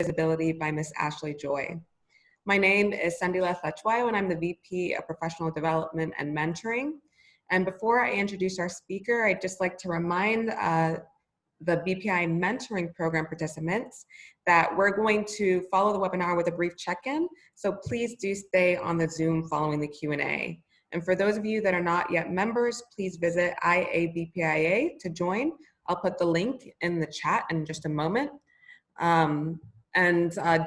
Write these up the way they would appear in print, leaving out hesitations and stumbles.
Visibility by Miss Ashley Joy. My name is Sandila Thachwayo, and I'm the VP of Professional Development and Mentoring. And before I introduce our speaker, I'd just like to remind the BPI Mentoring Program participants that we're going to follow the webinar with a brief check-in, so please do stay on the Zoom following the Q&A. And for those of you that are not yet members, please visit IABPIA to join. I'll put the link in the chat in just a moment.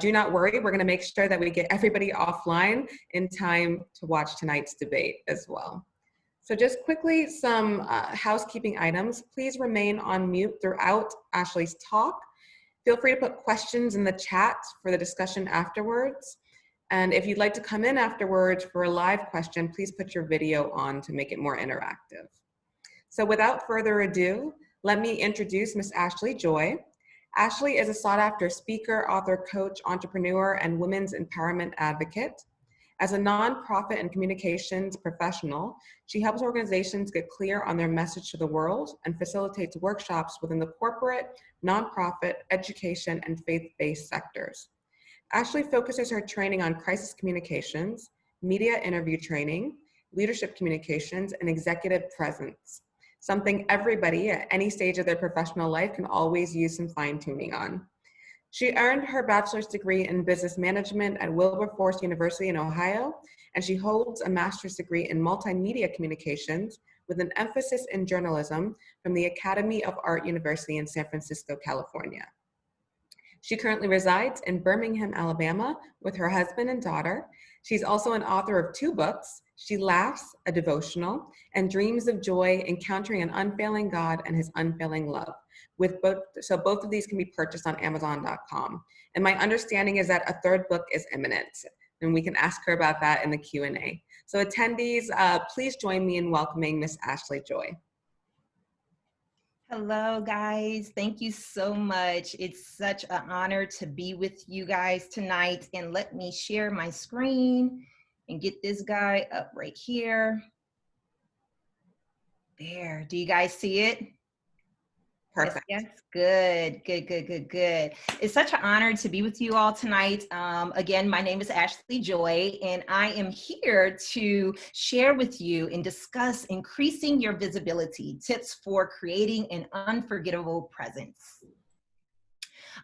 Do not worry, we're gonna make sure that we get everybody offline in time to watch tonight's debate as well. So just quickly, some housekeeping items. Please remain on mute throughout Ashley's talk. Feel free to put questions in the chat for the discussion afterwards. And if you'd like to come in afterwards for a live question, please put your video on to make it more interactive. So without further ado, let me introduce Miss Ashley Joy. Ashley is a sought-after speaker, author, coach, entrepreneur, and women's empowerment advocate. As a nonprofit and communications professional, she helps organizations get clear on their message to the world and facilitates workshops within the corporate, nonprofit, education, and faith-based sectors. Ashley focuses her training on crisis communications, media interview training, leadership communications, and executive presence, something everybody at any stage of their professional life can always use some fine-tuning on. She earned her bachelor's degree in business management at Wilberforce University in Ohio, and she holds a master's degree in multimedia communications with an emphasis in journalism from the Academy of Art University in San Francisco, California. She currently resides in Birmingham, Alabama with her husband and daughter. She's also an author of 2 books, She Laughs, a devotional, and Dreams of Joy, Encountering an Unfailing God and His Unfailing Love. So both of these can be purchased on Amazon.com. And my understanding is that a 3rd book is imminent, and we can ask her about that in the Q&A. So attendees, please join me in welcoming Miss Ashley Joy. Hello, guys. Thank you so much. It's such an honor to be with you guys tonight. And let me share my screen and get this guy up right here. There. Do you guys see it? Perfect. Yes, good. It's such an honor to be with you all tonight. Again, my name is Ashley Joy, and I am here to share with you and discuss increasing your visibility, tips for creating an unforgettable presence.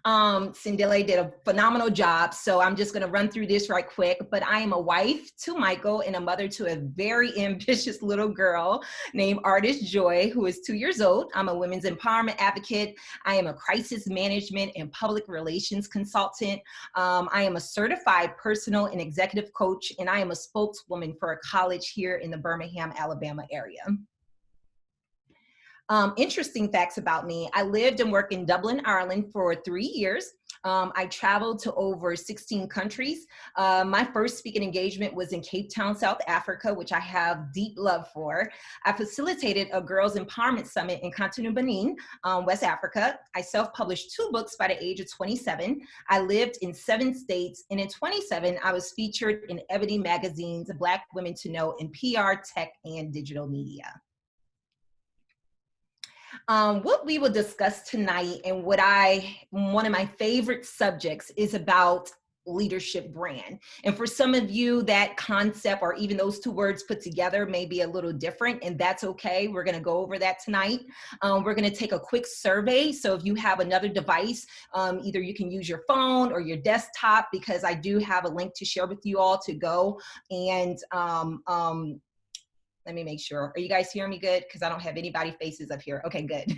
Sindele did a phenomenal job, so I'm just going to run through this right quick. But I am a wife to Michael and a mother to a very ambitious little girl named Artist Joy, who is 2 years old. I'm a women's empowerment advocate. I am a crisis management and public relations consultant. I am a certified personal and executive coach, and I am a spokeswoman for a college here in the Birmingham, Alabama area. Interesting facts about me. I lived and worked in Dublin, Ireland for 3 years. I traveled to over 16 countries. My first speaking engagement was in Cape Town, South Africa, which I have deep love for. I facilitated a girls empowerment summit in Cotonou, Benin, West Africa. I self-published 2 books by the age of 27. I lived in 7 states, and in 27, I was featured in Ebony Magazine's Black Women to Know in PR, tech, and digital media. What we will discuss tonight and one of my favorite subjects is about leadership brand. And for some of you, that concept or even those 2 words put together may be a little different, and that's okay. We're going to go over that tonight. We're going to take a quick survey. So if you have another device, either you can use your phone or your desktop, because I do have a link to share with you all to go and let me make sure. Are you guys hearing me good? Because I don't have anybody faces up here. Okay, good.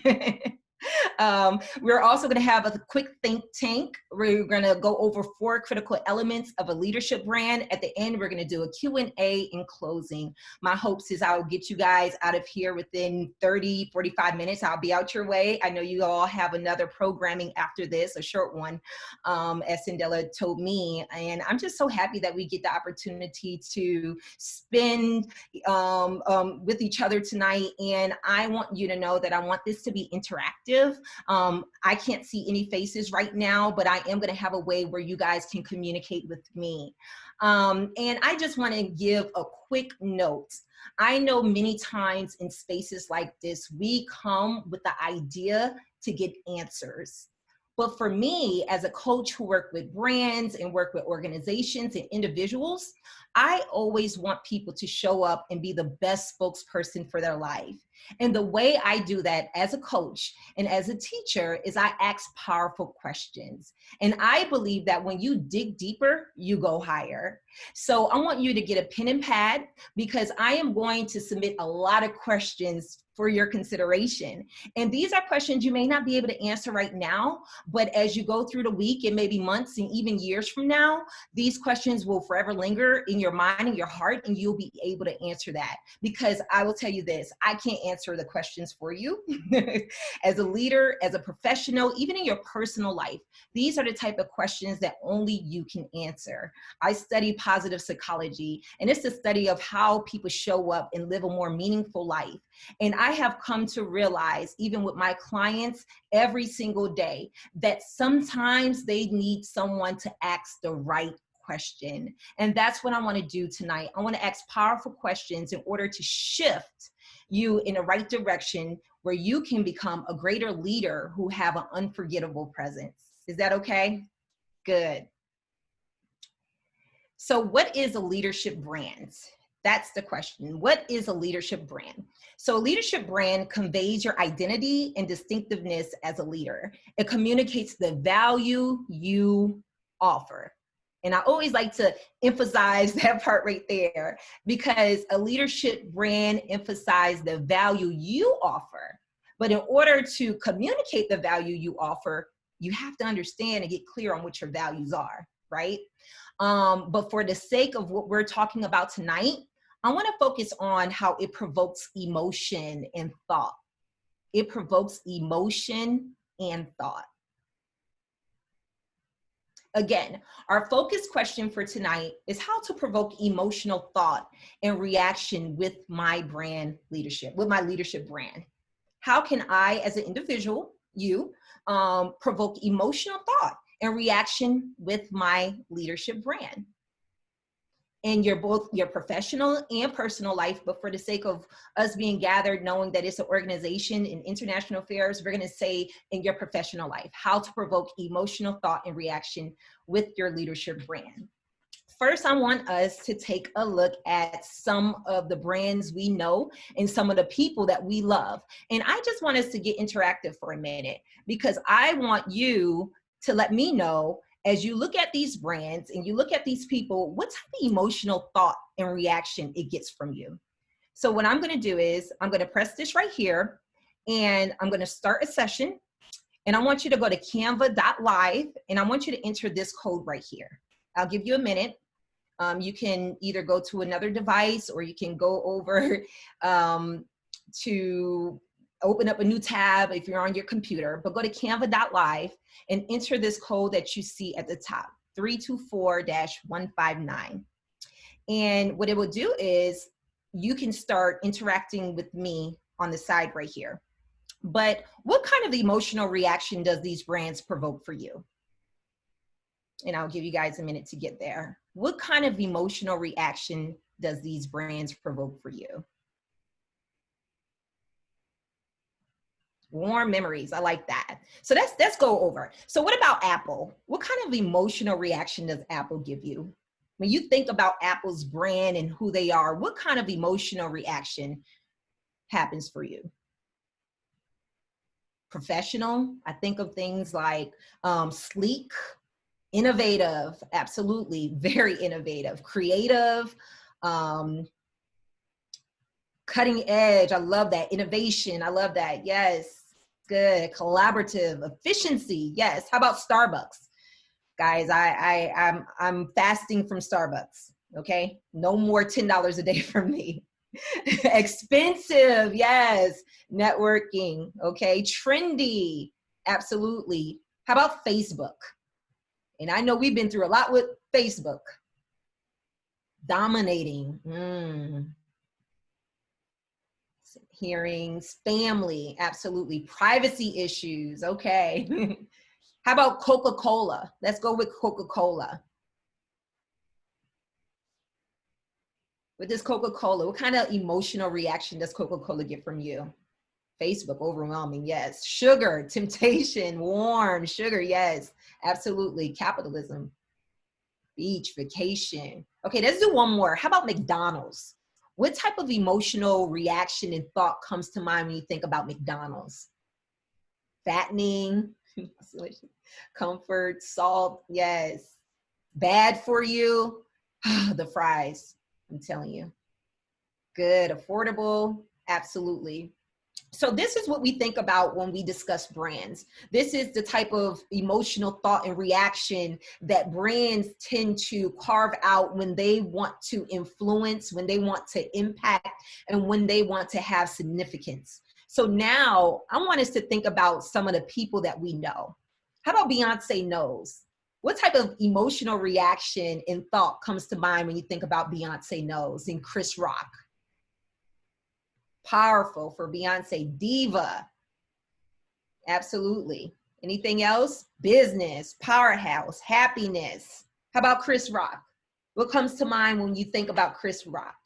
We're also going to have a quick think tank. We're going to go over 4 critical elements of a leadership brand. At the end, we're going to do a Q&A in closing. My hopes is I'll get you guys out of here within 30, 45 minutes. I'll be out your way. I know you all have another programming after this, a short one, as Cindella told me. And I'm just so happy that we get the opportunity to spend with each other tonight. And I want you to know that I want this to be interactive. I can't see any faces right now, but I am going to have a way where you guys can communicate with me. And I just want to give a quick note. I know many times in spaces like this, we come with the idea to get answers. But for me, as a coach who work with brands and work with organizations and individuals, I always want people to show up and be the best spokesperson for their life. And the way I do that as a coach and as a teacher is I ask powerful questions. And I believe that when you dig deeper, you go higher. So I want you to get a pen and pad, because I am going to submit a lot of questions for your consideration. And these are questions you may not be able to answer right now, but as you go through the week and maybe months and even years from now, these questions will forever linger in your mind and your heart, and you'll be able to answer that. Because I will tell you this, I can't answer the questions for you. As a leader, as a professional, even in your personal life, these are the type of questions that only you can answer. I study positive psychology, and it's the study of how people show up and live a more meaningful life. And I have come to realize, even with my clients every single day, that sometimes they need someone to ask the right question. And that's what I want to do tonight. I want to ask powerful questions in order to shift you in the right direction where you can become a greater leader who have an unforgettable presence. Is that okay? Good. So what is a leadership brand? That's the question. What is a leadership brand? So a leadership brand conveys your identity and distinctiveness as a leader. It communicates the value you offer. And I always like to emphasize that part right there, because a leadership brand emphasizes the value you offer. But in order to communicate the value you offer, you have to understand and get clear on what your values are, right? But for the sake of what we're talking about tonight, I want to focus on how it provokes emotion and thought. It provokes emotion and thought. Again, our focus question for tonight is how to provoke emotional thought and reaction with my brand leadership, with my leadership brand. How can I, as an individual, provoke emotional thought and reaction with my leadership brand? In both your professional and personal life, but for the sake of us being gathered, knowing that it's an organization in international affairs, we're going to say in your professional life, how to provoke emotional thought and reaction with your leadership brand. First, I want us to take a look at some of the brands we know and some of the people that we love. And I just want us to get interactive for a minute, because I want you to let me know, as you look at these brands and you look at these people, what type of emotional thought and reaction it gets from you. So what I'm going to do is I'm going to press this right here, and I'm going to start a session, and I want you to go to canva.live, and I want you to enter this code right here. I'll give you a minute. You can either go to another device, or you can go over to open up a new tab if you're on your computer, but go to canva.live and enter this code that you see at the top, 324-159. And what it will do is you can start interacting with me on the side right here. But what kind of emotional reaction does these brands provoke for you? And I'll give you guys a minute to get there. What kind of emotional reaction does these brands provoke for you? Warm memories. I like that. So let's go over. So what about Apple? What kind of emotional reaction does Apple give you? When you think about Apple's brand and who they are, what kind of emotional reaction happens for you? Professional. I think of things like sleek, innovative, absolutely, very innovative, creative, cutting edge. I love that. Innovation. I love that. Yes. Good. Collaborative, efficiency. Yes. How about Starbucks? Guys, I'm fasting from Starbucks. Okay. No more $10 a day from me. Expensive. Yes. Networking. Okay. Trendy. Absolutely. How about Facebook? And I know we've been through a lot with Facebook. Dominating. Hearings, family, absolutely. Privacy issues, okay. How about Coca-Cola? Let's go with Coca-Cola. With this Coca-Cola, what kind of emotional reaction does Coca-Cola get from you? Facebook, overwhelming, yes. Sugar, temptation, warm, sugar, yes, absolutely. Capitalism, beach, vacation. Okay, let's do one more. How about McDonald's? What type of emotional reaction and thought comes to mind when you think about McDonald's? Fattening, comfort, salt, yes. Bad for you, the fries, I'm telling you. Good, affordable, absolutely. So this is what we think about when we discuss brands. This is the type of emotional thought and reaction that brands tend to carve out when they want to influence, when they want to impact, and when they want to have significance. So now I want us to think about some of the people that we know. How about Beyonce Knows? What type of emotional reaction and thought comes to mind when you think about Beyonce Knows and Chris Rock? Powerful for Beyonce. Diva. Absolutely. Anything else? Business, powerhouse, happiness. How about Chris Rock? What comes to mind when you think about Chris Rock?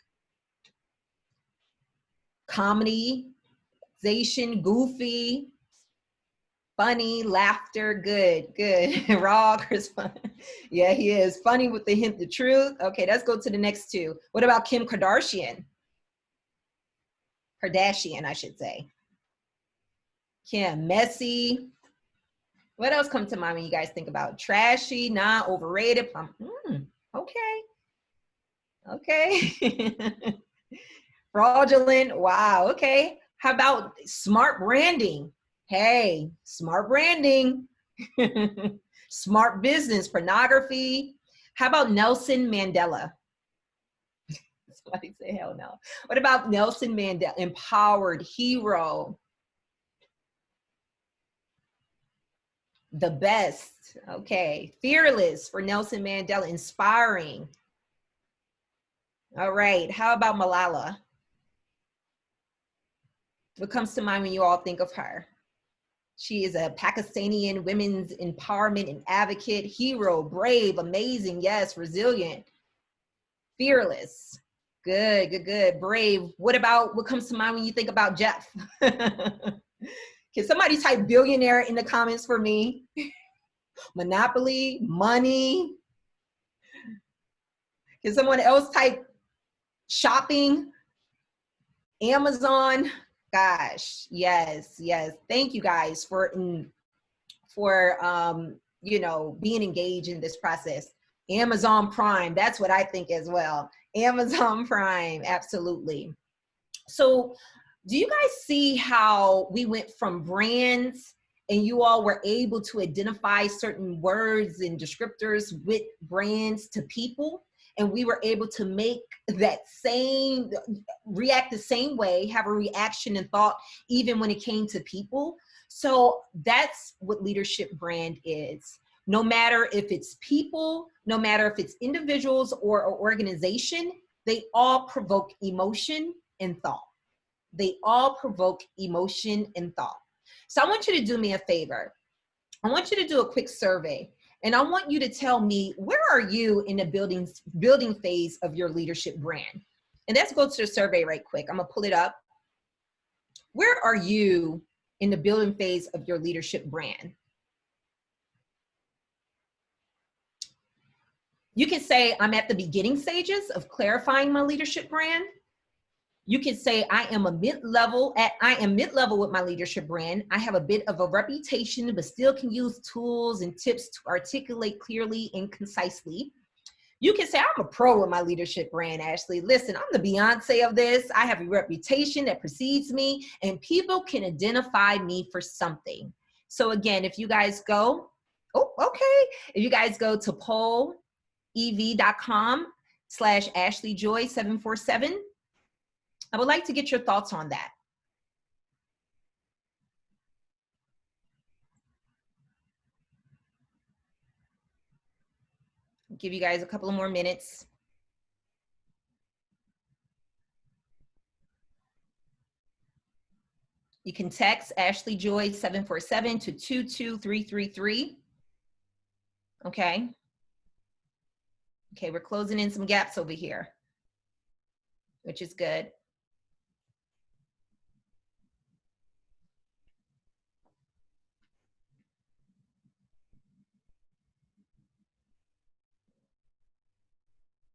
Comedy, goofy, funny, laughter, good, good. Raw, Chris fun. Yeah, he is. Funny with the hint, the truth. Okay, let's go to the next two. What about Kim Kardashian? Kardashian, I should say. Kim, messy. What else comes to mind when you guys think about trashy, not overrated? Okay. Okay. Fraudulent. Wow. Okay. How about smart branding? Hey, smart branding. Smart business, pornography. How about Nelson Mandela? Somebody say hell no. What about Nelson Mandela? Empowered, hero. The best. Okay. Fearless for Nelson Mandela. Inspiring. All right. How about Malala? What comes to mind when you all think of her? She is a Pakistani women's empowerment and advocate, hero, brave, amazing, yes, resilient, fearless. Good, good, good. Brave. What comes to mind when you think about Jeff? Can somebody type billionaire in the comments for me? Monopoly, money. Can someone else type shopping? Amazon. Gosh, yes, yes. Thank you guys for being engaged in this process. Amazon Prime, that's what I think as well. Amazon Prime, absolutely. So do you guys see how we went from brands and you all were able to identify certain words and descriptors with brands to people? And we were able to make react the same way, have a reaction and thought, even when it came to people. So that's what leadership brand is. No matter if it's people, no matter if it's individuals or an organization, they all provoke emotion and thought. They all provoke emotion and thought. So I want you to do me a favor. I want you to do a quick survey. And I want you to tell me, where are you in the building phase of your leadership brand? And let's go to the survey right quick. I'm gonna pull it up. Where are you in the building phase of your leadership brand? You can say, I'm at the beginning stages of clarifying my leadership brand. You can say, I am mid-level with my leadership brand. I have a bit of a reputation, but still can use tools and tips to articulate clearly and concisely. You can say, I'm a pro with my leadership brand, Ashley. Listen, I'm the Beyonce of this. I have a reputation that precedes me, and people can identify me for something. So again, if you guys go, if you guys go to pollev.com/AshleyJoy747, I would like to get your thoughts on that. I'll give you guys a couple of more minutes. You can text Ashley Joy 747 to 22333. Okay. Okay, we're closing in some gaps over here, which is good.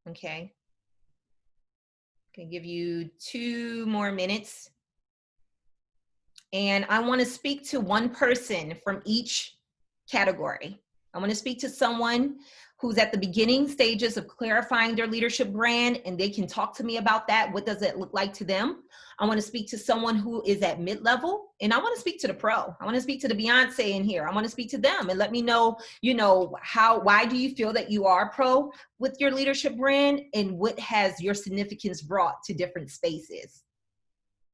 Okay. Can give you 2 more minutes. And I want to speak to one person from each category. I want to speak to someone who's at the beginning stages of clarifying their leadership brand, and they can talk to me about that. What does it look like to them? I want to speak to someone who is at mid-level, and I want to speak to the pro. I want to speak to the Beyonce in here. I want to speak to them and let me know, why do you feel that you are pro with your leadership brand, and what has your significance brought to different spaces?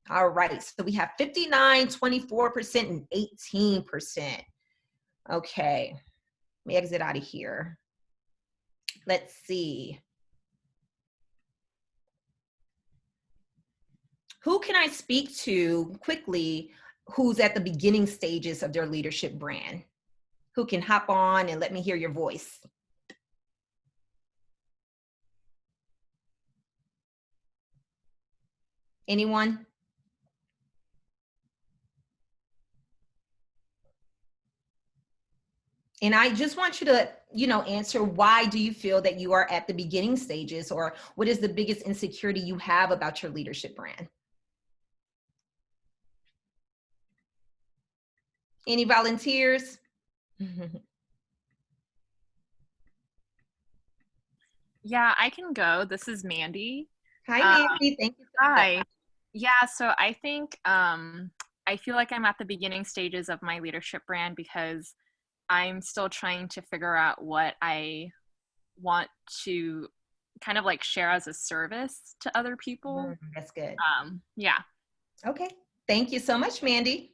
All right, so we have 59, 24%, and 18%. Okay, let me exit out of here. Let's see. Who can I speak to quickly who's at the beginning stages of their leadership brand? Who can hop on and let me hear your voice? Anyone? And I just want you to, answer, why do you feel that you are at the beginning stages, or what is the biggest insecurity you have about your leadership brand? Any volunteers? Yeah, I can go. This is Mandy. Hi, Mandy. Thank you so much. Hi. Yeah, so I think I feel like I'm at the beginning stages of my leadership brand because I'm still trying to figure out what I want to kind of like share as a service to other people. That's good. Yeah. Okay. Thank you so much, Mandy.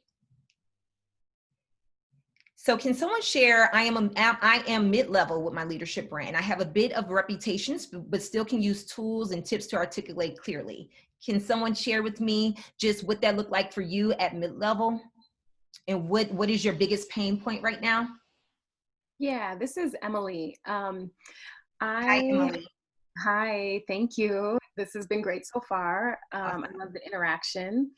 So can someone share, I am mid-level with my leadership brand. I have a bit of reputations, but still can use tools and tips to articulate clearly. Can someone share with me just what that looked like for you at mid-level? And what is your biggest pain point right now? Yeah, this is Emily. Hi, Emily. Hi, thank you. This has been great so far. Awesome. I love the interaction.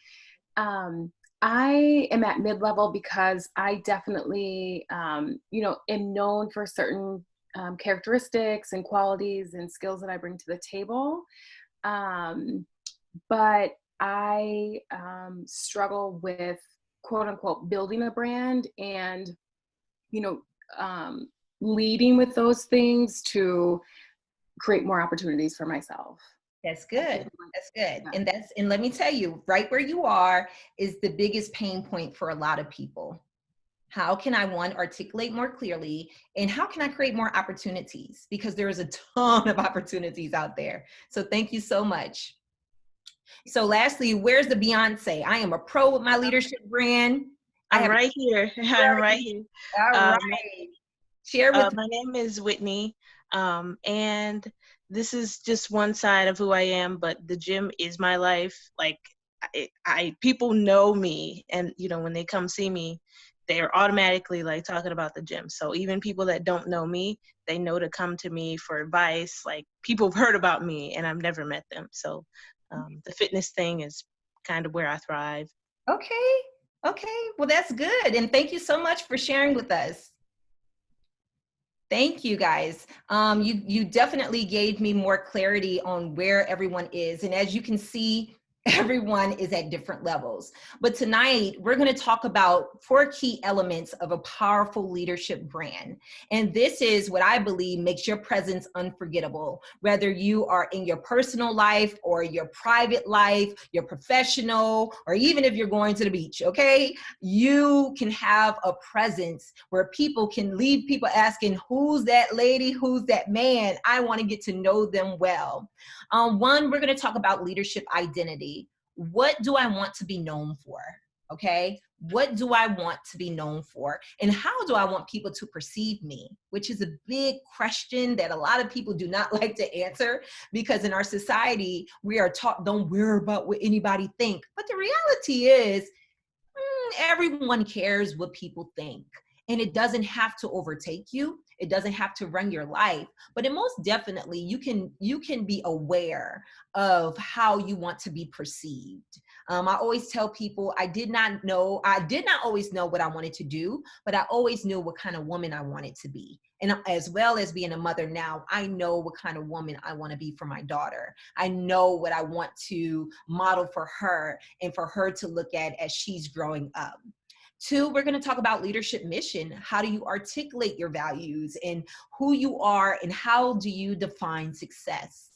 I am at mid-level because I definitely, am known for certain characteristics and qualities and skills that I bring to the table. But I struggle with, quote unquote, building a brand and, leading with those things to create more opportunities for myself. That's good. That's good. And let me tell you, right where you are is the biggest pain point for a lot of people. How can I, one, articulate more clearly, and how can I create more opportunities? Because there is a ton of opportunities out there. So thank you so much. So lastly, where's the Beyonce? I am a pro with my leadership brand. I'm right here. I'm right here. All right. Share with my name is Whitney, and this is just one side of who I am, but the gym is my life. Like, people know me, and when they come see me, they're automatically like talking about the gym. So even people that don't know me, they know to come to me for advice. Like, people have heard about me, and I've never met them. So the fitness thing is kind of where I thrive. Okay, well, that's good. And thank you so much for sharing with us. Thank you, guys. You definitely gave me more clarity on where everyone is. And as you can see, everyone is at different levels. But tonight, we're going to talk about 4 key elements of a powerful leadership brand. And this is what I believe makes your presence unforgettable, whether you are in your personal life or your private life, your professional, or even if you're going to the beach, okay? You can have a presence where people can leave people asking, who's that lady? Who's that man? I want to get to know them well. One, we're going to talk about leadership identity. What do I want to be known for? Okay. What do I want to be known for? And how do I want people to perceive me? Which is a big question that a lot of people do not like to answer, because in our society, we are taught, don't worry about what anybody think. But the reality is, everyone cares what people think. And it doesn't have to overtake you. It doesn't have to run your life, but it most definitely, you can be aware of how you want to be perceived. I always tell people I did not always know what I wanted to do, but I always knew what kind of woman I wanted to be. And as well as being a mother now, I know what kind of woman I want to be for my daughter. I know what I want to model for her and for her to look at as she's growing up. 2, we're going to talk about leadership mission. How do you articulate your values and who you are, and how do you define success?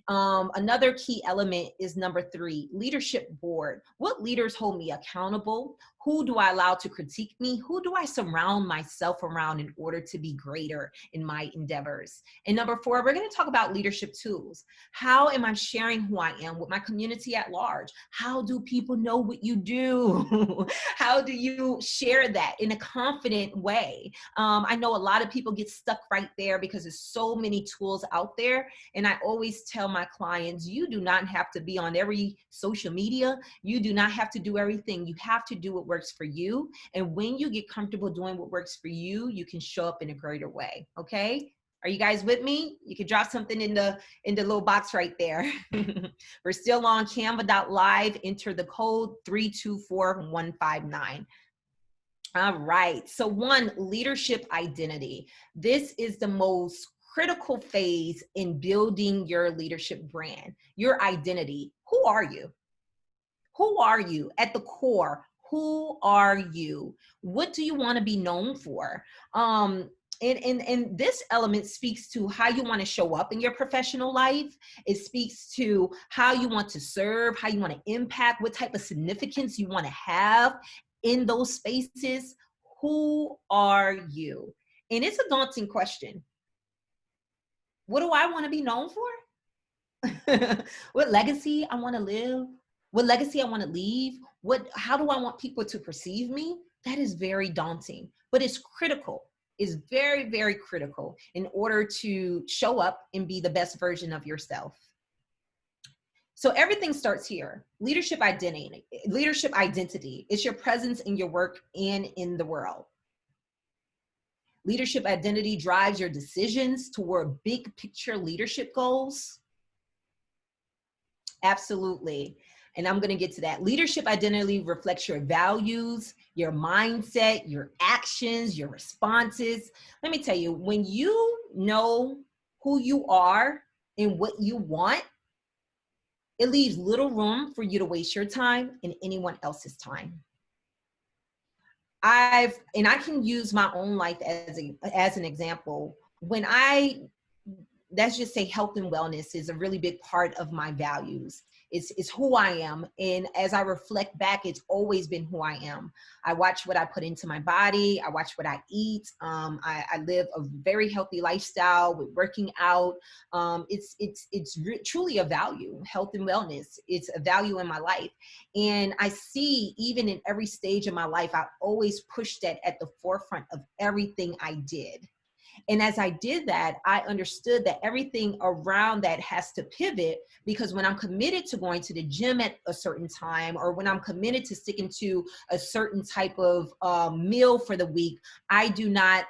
Another key element is number 3, leadership board. What leaders hold me accountable? Who do I allow to critique me? Who do I surround myself around in order to be greater in my endeavors? And number 4, we're going to talk about leadership tools. How am I sharing who I am with my community at large? How do people know what you do? How do you share that in a confident way? I know a lot of people get stuck right there because there's so many tools out there. And I always tell my clients, you do not have to be on every social media. You do not have to do everything. You have to do what works for you. And when you get comfortable doing what works for you, you can show up in a greater way. Okay? Are you guys with me? You can drop something in the little box right there. We're still on canva.live. Enter the code 324159. All right. So 1, leadership identity. This is the most critical phase in building your leadership brand, your identity. Who are you? Who are you at the core? Who are you? What do you want to be known for? And this element speaks to how you want to show up in your professional life. It speaks to how you want to serve, how you want to impact, what type of significance you want to have in those spaces. Who are you? And it's a daunting question. What do I want to be known for? What legacy I want to live? What legacy I want to leave? How do I want people to perceive me? That is very daunting, but it's critical. It's very, very critical in order to show up and be the best version of yourself. So everything starts here. Leadership identity. Leadership identity is your presence in your work and in the world. Leadership identity drives your decisions toward big picture leadership goals. Absolutely. And I'm going to get to that. Leadership identity reflects your values, your mindset, your actions, your responses. Let me tell you, when you know who you are and what you want, it leaves little room for you to waste your time and anyone else's time. I can use my own life as an example. Let's just say health and wellness is a really big part of my values. It's who I am. And as I reflect back, it's always been who I am. I watch what I put into my body. I watch what I eat. I live a very healthy lifestyle with working out. It's truly a value, health and wellness. It's a value in my life. And I see even in every stage of my life, I always pushed that at the forefront of everything I did. And as I did that, I understood that everything around that has to pivot, because when I'm committed to going to the gym at a certain time, or when I'm committed to sticking to a certain type of meal for the week, I do not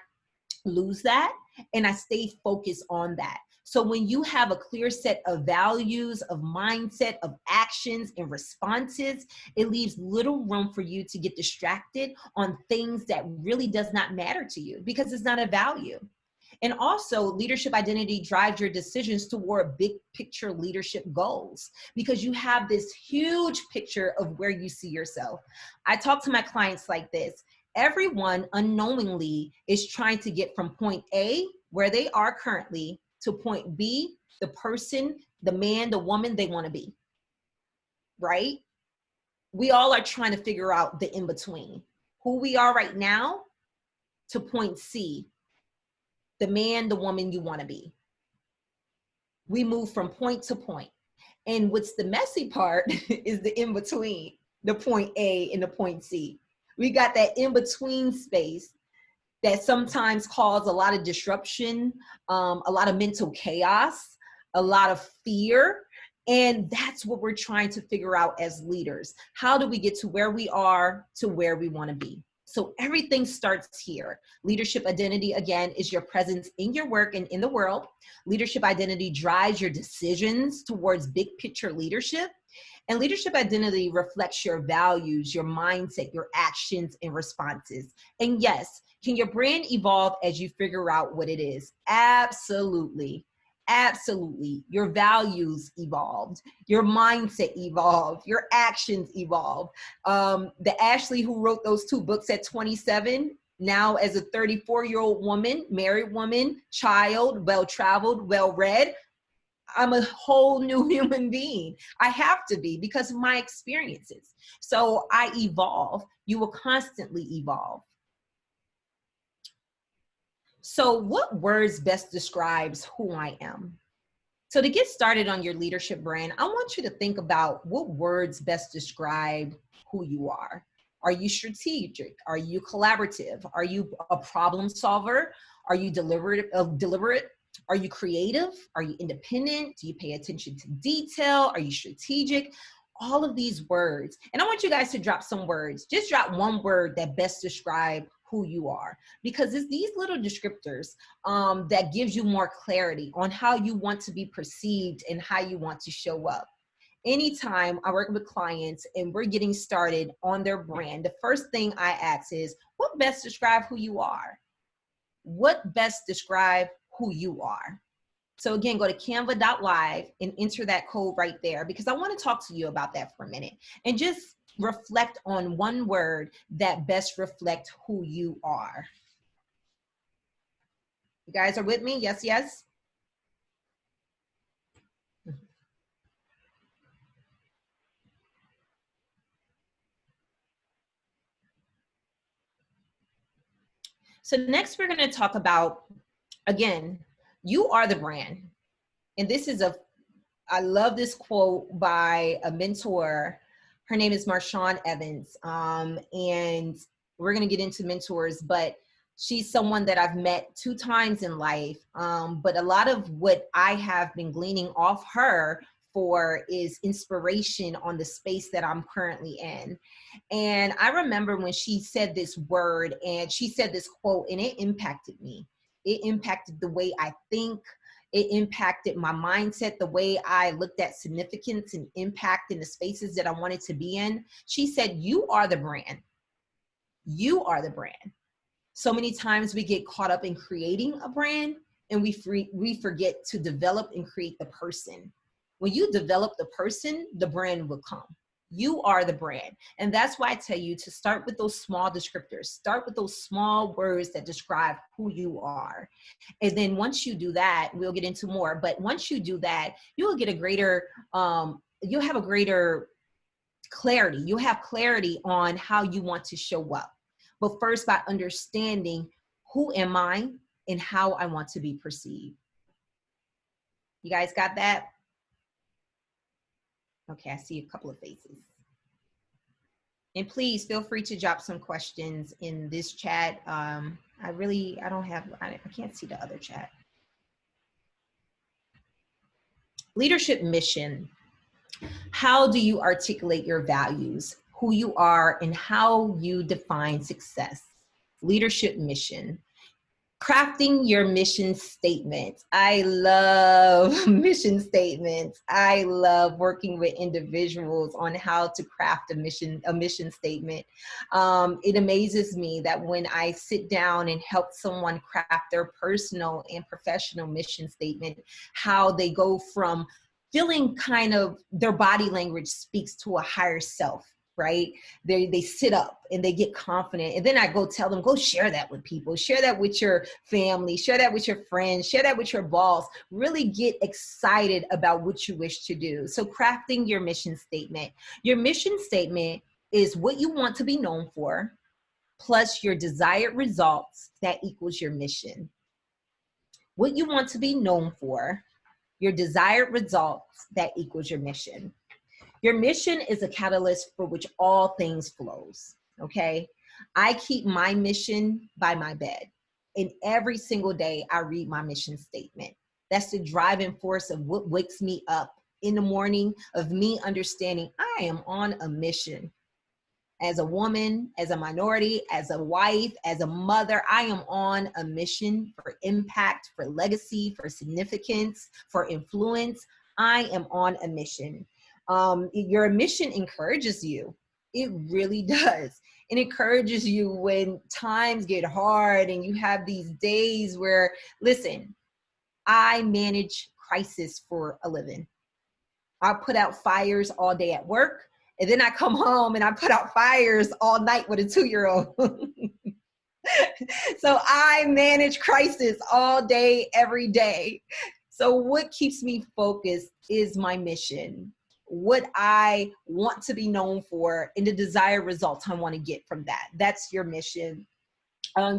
lose that. And I stay focused on that. So when you have a clear set of values, of mindset, of actions and responses, it leaves little room for you to get distracted on things that really does not matter to you, because it's not a value. And also, leadership identity drives your decisions toward big picture leadership goals, because you have this huge picture of where you see yourself. I talk to my clients like this. Everyone unknowingly is trying to get from point A, where they are currently, to point B, the person, the man, the woman they want to be, right? We all are trying to figure out the in-between, who we are right now to point C, the man, the woman you want to be. We move from point to point. And what's the messy part is the in-between, the point A and the point C. We got that in-between space that sometimes cause a lot of disruption, a lot of mental chaos, a lot of fear. And that's what we're trying to figure out as leaders. How do we get to where we are to where we want to be? So everything starts here. Leadership identity, again, is your presence in your work and in the world. Leadership identity drives your decisions towards big picture leadership. And leadership identity reflects your values, your mindset, your actions and responses. And yes, can your brand evolve as you figure out what it is? Absolutely. Absolutely. Your values evolved, your mindset evolved, your actions evolved. The Ashley who wrote those 2 books at 27, now as a 34-year-old woman, married woman, child, well-traveled, well-read, I'm a whole new human being. I have to be because of my experiences. So I evolve. You will constantly evolve. So what words best describes who I am? So to get started on your leadership brand, I want you to think about what words best describe who you are. Are you strategic? Are you collaborative? Are you a problem solver? Are you deliberate? Are you creative? Are you independent? Do you pay attention to detail? Are you strategic? All of these words. And I want you guys to drop some words. Just drop one word that best describe who you are, because it's these little descriptors that gives you more clarity on how you want to be perceived and how you want to show up. Anytime I work with clients and we're getting started on their brand, the first thing I ask is, what best describe who you are? What best describe who you are? So again, go to canva.live and enter that code right there, because I want to talk to you about that for a minute and just reflect on one word that best reflect who you are. You guys are with me? Yes, yes. So next we're going to talk about, again, you are the brand. And this is I love this quote by a mentor. Her name is Marshawn Evans. And we're going to get into mentors, but she's someone that I've met 2 times in life. But a lot of what I have been gleaning off her for is inspiration on the space that I'm currently in. And I remember when she said this word and she said this quote, and it impacted me. It impacted the way I think. It impacted my mindset, the way I looked at significance and impact in the spaces that I wanted to be in. She said, you are the brand. You are the brand. So many times we get caught up in creating a brand and we forget to develop and create the person. When you develop the person, the brand will come. You are the brand. And that's why I tell you to start with those small descriptors. Start with those small words that describe who you are. And then once you do that, we'll get into more. But once you do that, you will get a greater, you'll have a greater clarity. You'll have clarity on how you want to show up. But first, by understanding who am I and how I want to be perceived. You guys got that? Okay, I see a couple of faces. And please feel free to drop some questions in this chat. I can't see the other chat. Leadership mission. How do you articulate your values, who you are, and how you define success? Leadership mission. Crafting your mission statement. I love mission statements. I love working with individuals on how to craft a mission statement. It amazes me that when I sit down and help someone craft their personal and professional mission statement, how they go from feeling kind of their body language speaks to a higher self. Right? They sit up and they get confident. And then I go tell them, go share that with people, share that with your family, share that with your friends, share that with your boss, really get excited about what you wish to do. So crafting your mission statement. Your mission statement is what you want to be known for, plus your desired results that equals your mission. What you want to be known for, your desired results that equals your mission. Your mission is a catalyst for which all things flows, okay? I keep my mission by my bed. And every single day I read my mission statement. That's the driving force of what wakes me up in the morning, of me understanding I am on a mission. As a woman, as a minority, as a wife, as a mother, I am on a mission for impact, for legacy, for significance, for influence. I am on a mission. Your mission encourages you. It really does. It encourages you when times get hard and you have these days where, listen, I manage crisis for a living. I put out fires all day at work, and then I come home and I put out fires all night with a 2-year-old. So I manage crisis all day, every day. So what keeps me focused is my mission, what I want to be known for, and the desired results I want to get from that. That's your mission.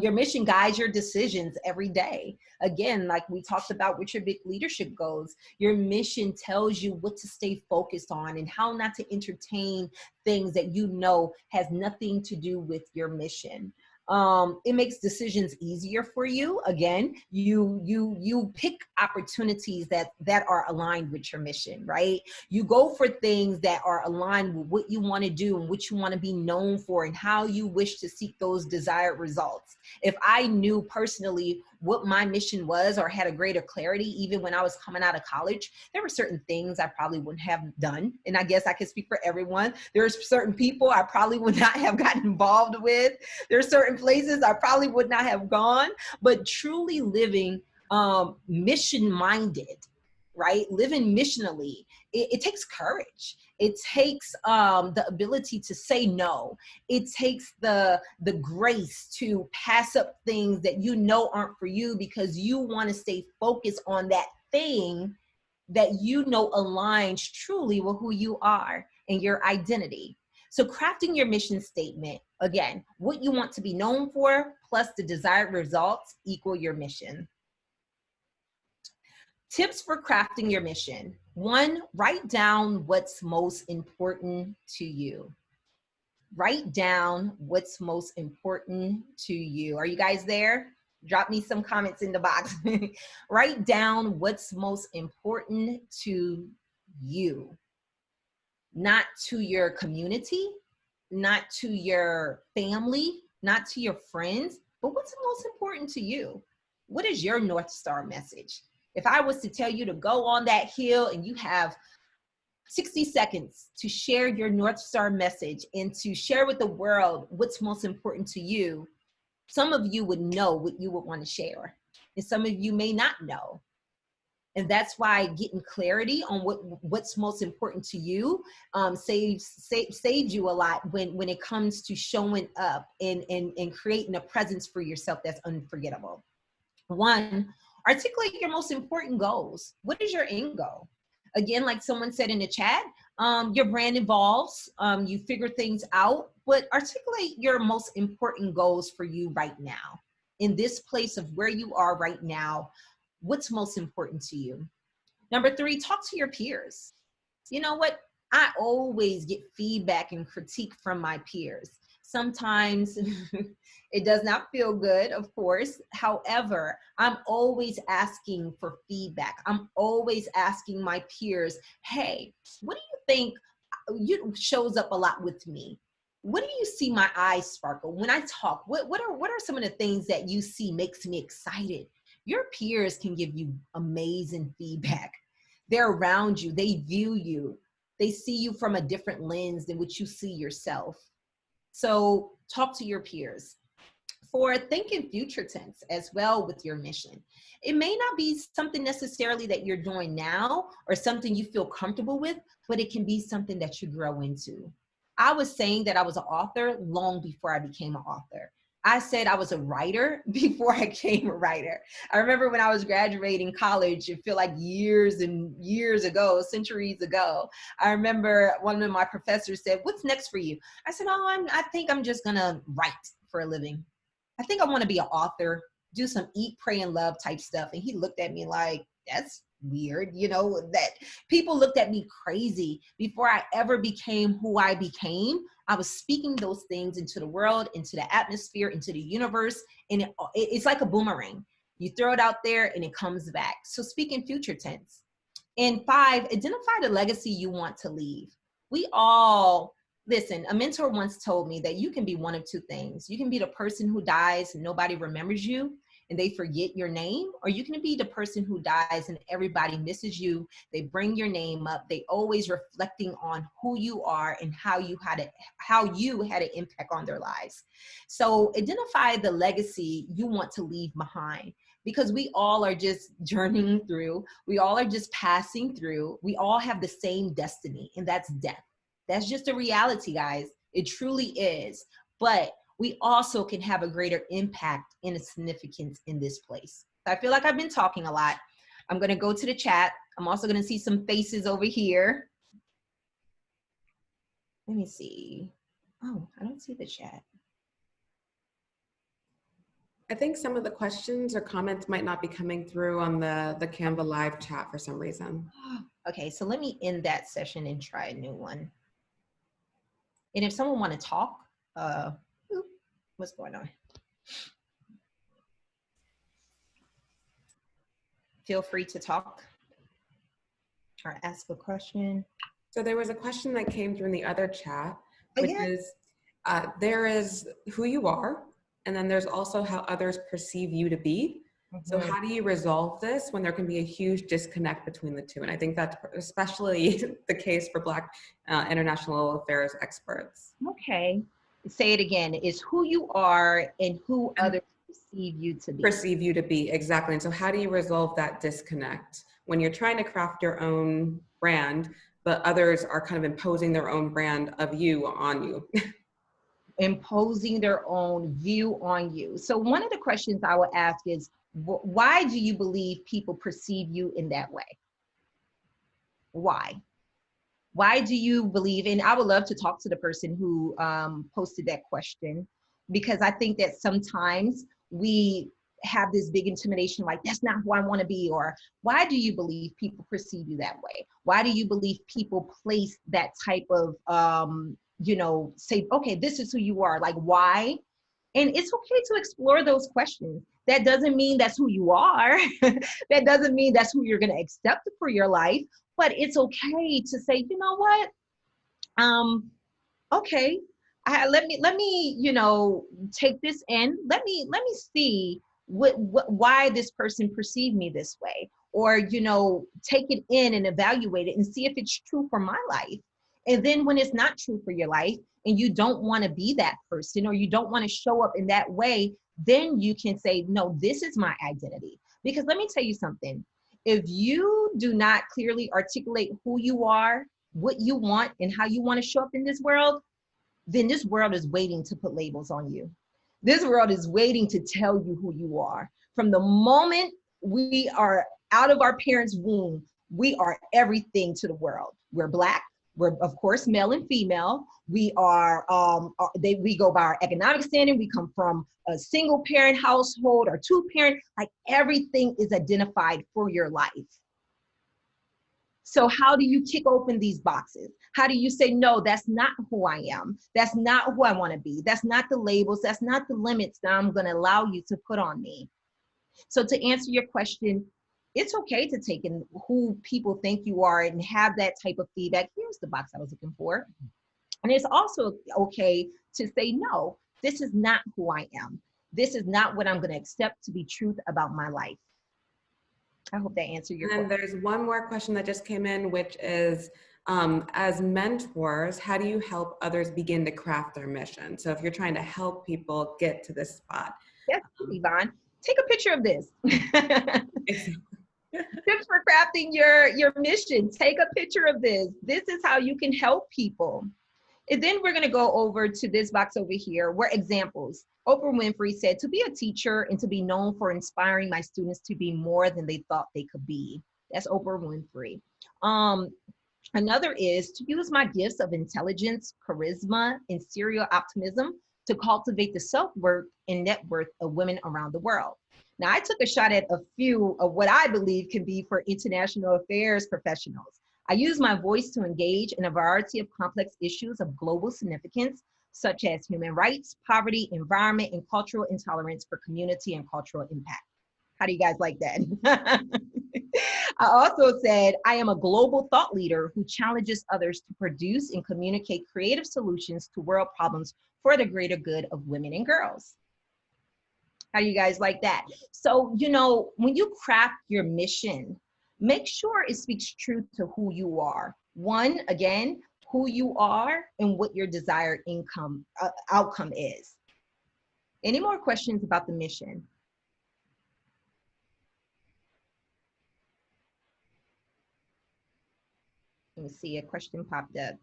Your mission guides your decisions every day. Again, like we talked about with your big leadership goals, your mission tells you what to stay focused on and how not to entertain things that you know has nothing to do with your mission. It makes decisions easier for you. Again, you pick opportunities that are aligned with your mission, right? You go for things that are aligned with what you want to do and what you want to be known for and how you wish to seek those desired results. If I knew personally what my mission was or had a greater clarity, even when I was coming out of college, there were certain things I probably wouldn't have done. And I guess I can speak for everyone. There's certain people I probably would not have gotten involved with. There's certain places I probably would not have gone, but truly living mission-minded, right? Living missionally, it takes courage. It takes the ability to say no. It takes the grace to pass up things that you know aren't for you because you want to stay focused on that thing that you know aligns truly with who you are and your identity. So crafting your mission statement, again, what you want to be known for plus the desired results equal your mission. Tips for crafting your mission. 1, write down what's most important to you. Write down what's most important to you. Are you guys there? Drop me some comments in the box. Write down what's most important to you. Not to your community, not to your family, not to your friends, but what's most important to you? What is your North Star message? If I was to tell you to go on that hill and you have 60 seconds to share your North Star message and to share with the world what's most important to you, some of you would know what you would want to share, and some of you may not know. And that's why getting clarity on what's most important to you saves you a lot when it comes to showing up and creating a presence for yourself that's unforgettable. 1, articulate your most important goals. What is your end goal? Again, like someone said in the chat, your brand evolves, you figure things out, but articulate your most important goals for you right now. In this place of where you are right now, what's most important to you? Number 3, talk to your peers. You know what? I always get feedback and critique from my peers. Sometimes it does not feel good, of course. However, I'm always asking for feedback. I'm always asking my peers, hey, what do you think shows up a lot with me? What do you see my eyes sparkle when I talk? What are some of the things that you see makes me excited? Your peers can give you amazing feedback. They're around you. They view you. They see you from a different lens than what you see yourself. So talk to your peers. 4, think in future tense as well with your mission. It may not be something necessarily that you're doing now or something you feel comfortable with, but it can be something that you grow into. I was saying that I was an author long before I became an author. I said I was a writer before I became a writer. I remember when I was graduating college, it felt like years and years ago, centuries ago. I remember one of my professors said, what's next for you? I said, I think I'm just gonna write for a living. I think I wanna be an author, do some eat, pray, and love type stuff. And he looked at me like, that's weird, that people looked at me crazy. Before I ever became who I became, I was speaking those things into the world, into the atmosphere, into the universe, and it's like a boomerang. You throw it out there and it comes back. So speak in future tense. And 5, identify the legacy you want to leave. We all Listen, a mentor once told me that you can be one of two things. You can be the person who dies and nobody remembers you and they forget your name, or you can be the person who dies and everybody misses you. They bring your name up. They always reflecting on who you are and how you had an impact on their lives. So identify the legacy you want to leave behind, because we all are just journeying through. We all are just passing through. We all have the same destiny, and that's death. That's just a reality, guys. It truly is. But we also can have a greater impact and a significance in this place. So I feel like I've been talking a lot. I'm going to go to the chat. I'm also going to see some faces over here. Let me see. Oh, I don't see the chat. I think some of the questions or comments might not be coming through on the Canva live chat for some reason. Okay, so let me end that session and try a new one. And if someone want to talk, what's going on? Feel free to talk or ask a question. So there was a question that came through in the other chat, which Yeah. is, there is who you are, and then there's also how others perceive you to be. So how do you resolve this when there can be a huge disconnect between the two? And I think that's especially the case for Black international affairs experts. Okay. Say it again. It's who you are and who others perceive you to be. Perceive you to be, exactly. And so how do you resolve that disconnect when you're trying to craft your own brand, but others are kind of imposing their own brand of you on you? Imposing their own view on you. So one of the questions I would ask is, why do you believe people perceive you in that way? Why? Why do you believe? And I would love to talk to the person who posted that question, because I think that sometimes we have this big intimidation, like, that's not who I want to be, or why do you believe people perceive you that way? Why do you believe people place that type of, say, okay, this is who you are, like, why? And it's okay to explore those questions. That doesn't mean that's who you are. That doesn't mean that's who you're going to accept for your life, but it's okay to say, you know what? Okay, let me take this in. Let me see why this person perceived me this way, or take it in and evaluate it and see if it's true for my life. And then when it's not true for your life and you don't want to be that person, or you don't want to show up in that way, then you can say, no, this is my identity. Because let me tell you something. If you do not clearly articulate who you are, what you want, and how you want to show up in this world, then this world is waiting to put labels on you. This world is waiting to tell you who you are. From the moment we are out of our parents' womb, we are everything to the world. We're Black. We're, of course, male and female. We are, we go by our economic standing. We come from a single parent household or two parent, like everything is identified for your life. So how do you kick open these boxes? How do you say, no, that's not who I am. That's not who I want to be. That's not the labels. That's not the limits that I'm going to allow you to put on me. So to answer your question, it's okay to take in who people think you are and have that type of feedback. Here's the box I was looking for. And it's also okay to say, no, this is not who I am. This is not what I'm going to accept to be truth about my life. I hope that answered your question. And there's one more question that just came in, which is, as mentors, how do you help others begin to craft their mission? So if you're trying to help people get to this spot. Yes, Yvonne, take a picture of this. Tips for crafting your mission. Take a picture of this. This is how you can help people. And then we're going to go over to this box over here, where examples. Oprah Winfrey said, to be a teacher and to be known for inspiring my students to be more than they thought they could be. That's Oprah Winfrey. Another is to use my gifts of intelligence, charisma, and serial optimism to cultivate the self-worth and net worth of women around the world. Now, I took a shot at a few of what I believe can be for international affairs professionals. I use my voice to engage in a variety of complex issues of global significance, such as human rights, poverty, environment, and cultural intolerance for community and cultural impact. How do you guys like that? I also said, I am a global thought leader who challenges others to produce and communicate creative solutions to world problems for the greater good of women and girls. How do you guys like that? So, you know, when you craft your mission, make sure it speaks true to who you are. One, again, who you are and what your desired outcome is. Any more questions about the mission? Let me see, a question popped up.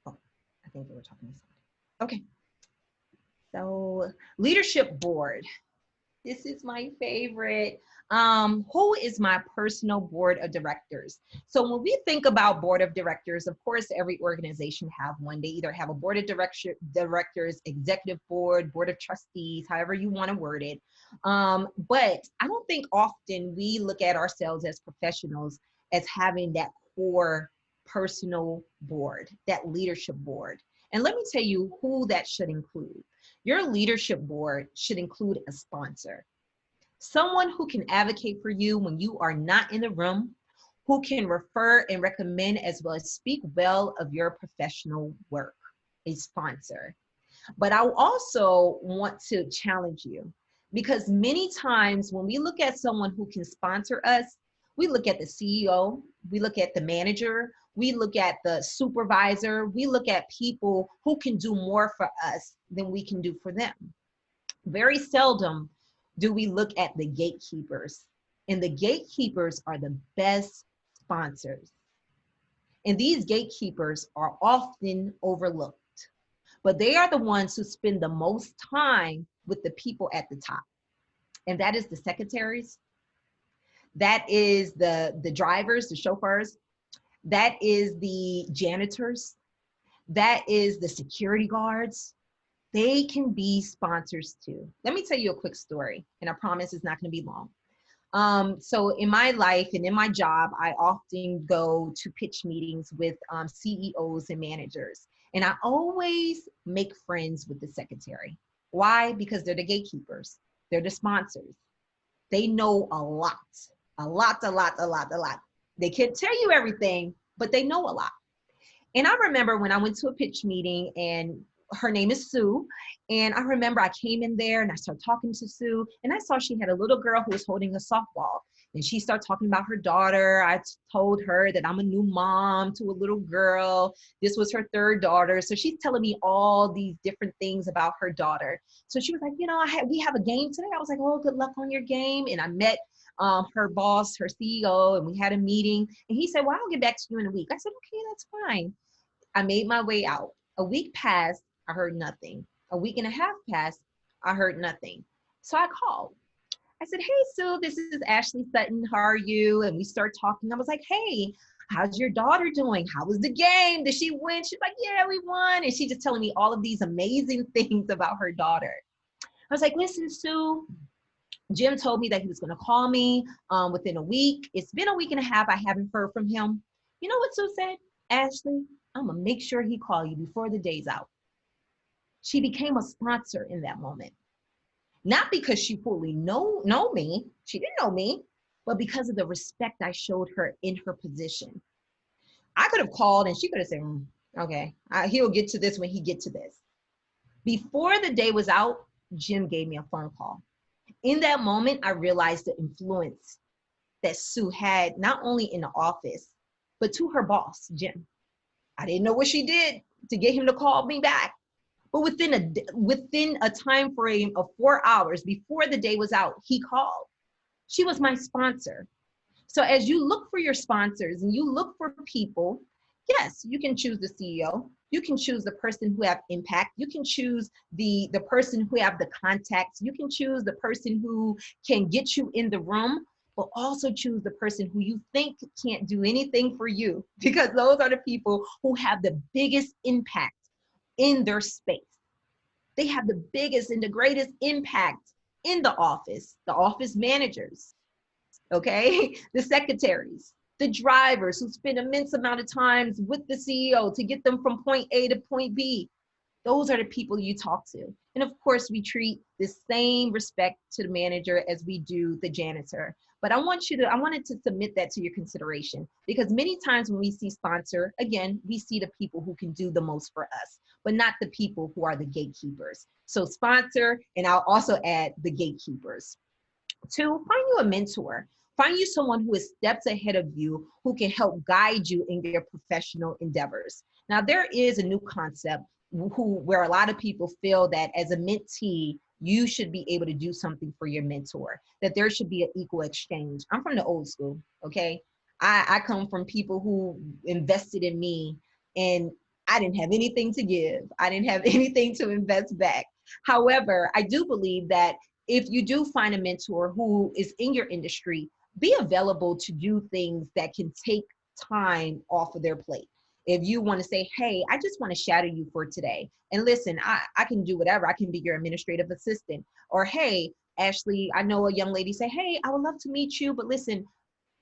Oh, I think they were talking to somebody. Okay. So, leadership board. This is my favorite. Who is my personal board of directors? So when we think about board of directors, of course, every organization have one. They either have a board of directors, executive board, board of trustees, however you want to word it. But I don't think often we look at ourselves as professionals as having that core personal board, that leadership board. And let me tell you who that should include. Your leadership board should include a sponsor, someone who can advocate for you when you are not in the room, who can refer and recommend as well as speak well of your professional work, a sponsor. But I also want to challenge you, because many times when we look at someone who can sponsor us, we look at the CEO, we look at the manager, we look at the supervisor, we look at people who can do more for us than we can do for them. Very seldom do we look at the gatekeepers, and the gatekeepers are the best sponsors. And these gatekeepers are often overlooked, but they are the ones who spend the most time with the people at the top. And that is the secretaries, that is the drivers, the chauffeurs, that is the janitors, that is the security guards. They can be sponsors too. Let me tell you a quick story, and I promise it's not going to be long. So in my life and in my job, I often go to pitch meetings with CEOs and managers, and I always make friends with the secretary. Why? Because they're the gatekeepers. They're the sponsors. They know a lot. They can't tell you everything, but they know a lot. And I remember when I went to a pitch meeting, and her name is Sue. And I remember I came in there and I started talking to Sue, and I saw she had a little girl who was holding a softball. And she started talking about her daughter. I told her that I'm a new mom to a little girl. This was her third daughter. So she's telling me all these different things about her daughter. So she was like, you know, we have a game today. I was like, oh, good luck on your game. And I met her boss, her CEO, and we had a meeting. And he said, well, I'll get back to you in a week. I said, okay, that's fine. I made my way out. A week passed, I heard nothing. A week and a half passed, I heard nothing. So I called. I said, hey, Sue, this is Ashley Sutton. How are you? And we started talking. I was like, hey, how's your daughter doing? How was the game? Did she win? She's like, yeah, we won. And she's just telling me all of these amazing things about her daughter. I was like, listen, Sue, Jim told me that he was going to call me within a week. It's been a week and a half. I haven't heard from him. You know what Sue said? Ashley, I'm going to make sure he call you before the day's out. She became a sponsor in that moment. Not because she fully know me, she didn't know me, but because of the respect I showed her in her position. I could have called and she could have said, okay, he'll get to this when he gets to this. Before the day was out, Jim gave me a phone call. In that moment, I realized the influence that Sue had, not only in the office, but to her boss, Jim. I didn't know what she did to get him to call me back. But within a time frame of 4 hours before the day was out, he called. She was my sponsor. So as you look for your sponsors and you look for people, yes, you can choose the CEO. You can choose the person who have impact. You can choose the person who have the contacts. You can choose the person who can get you in the room, but also choose the person who you think can't do anything for you, because those are the people who have the biggest impact in their space. They have the biggest and the greatest impact in the office managers, okay? The secretaries, the drivers who spend immense amount of time with the CEO to get them from point A to point B. Those are the people you talk to. And of course, we treat the same respect to the manager as we do the janitor. But I wanted to submit that to your consideration, because many times when we see sponsor, again, we see the people who can do the most for us, but not the people who are the gatekeepers. So sponsor, and I'll also add the gatekeepers. 2, find you a mentor. Find you someone who is steps ahead of you, who can help guide you in your professional endeavors. Now, there is a new concept where a lot of people feel that as a mentee, you should be able to do something for your mentor, that there should be an equal exchange. I'm from the old school, okay? I come from people who invested in me, and I didn't have anything to give. I didn't have anything to invest back. However, I do believe that if you do find a mentor who is in your industry, be available to do things that can take time off of their plate. If you want to say, hey, I just want to shadow you for today. And listen, I can do whatever. I can be your administrative assistant. Or, hey, Ashley, I know a young lady say, hey, I would love to meet you, but listen,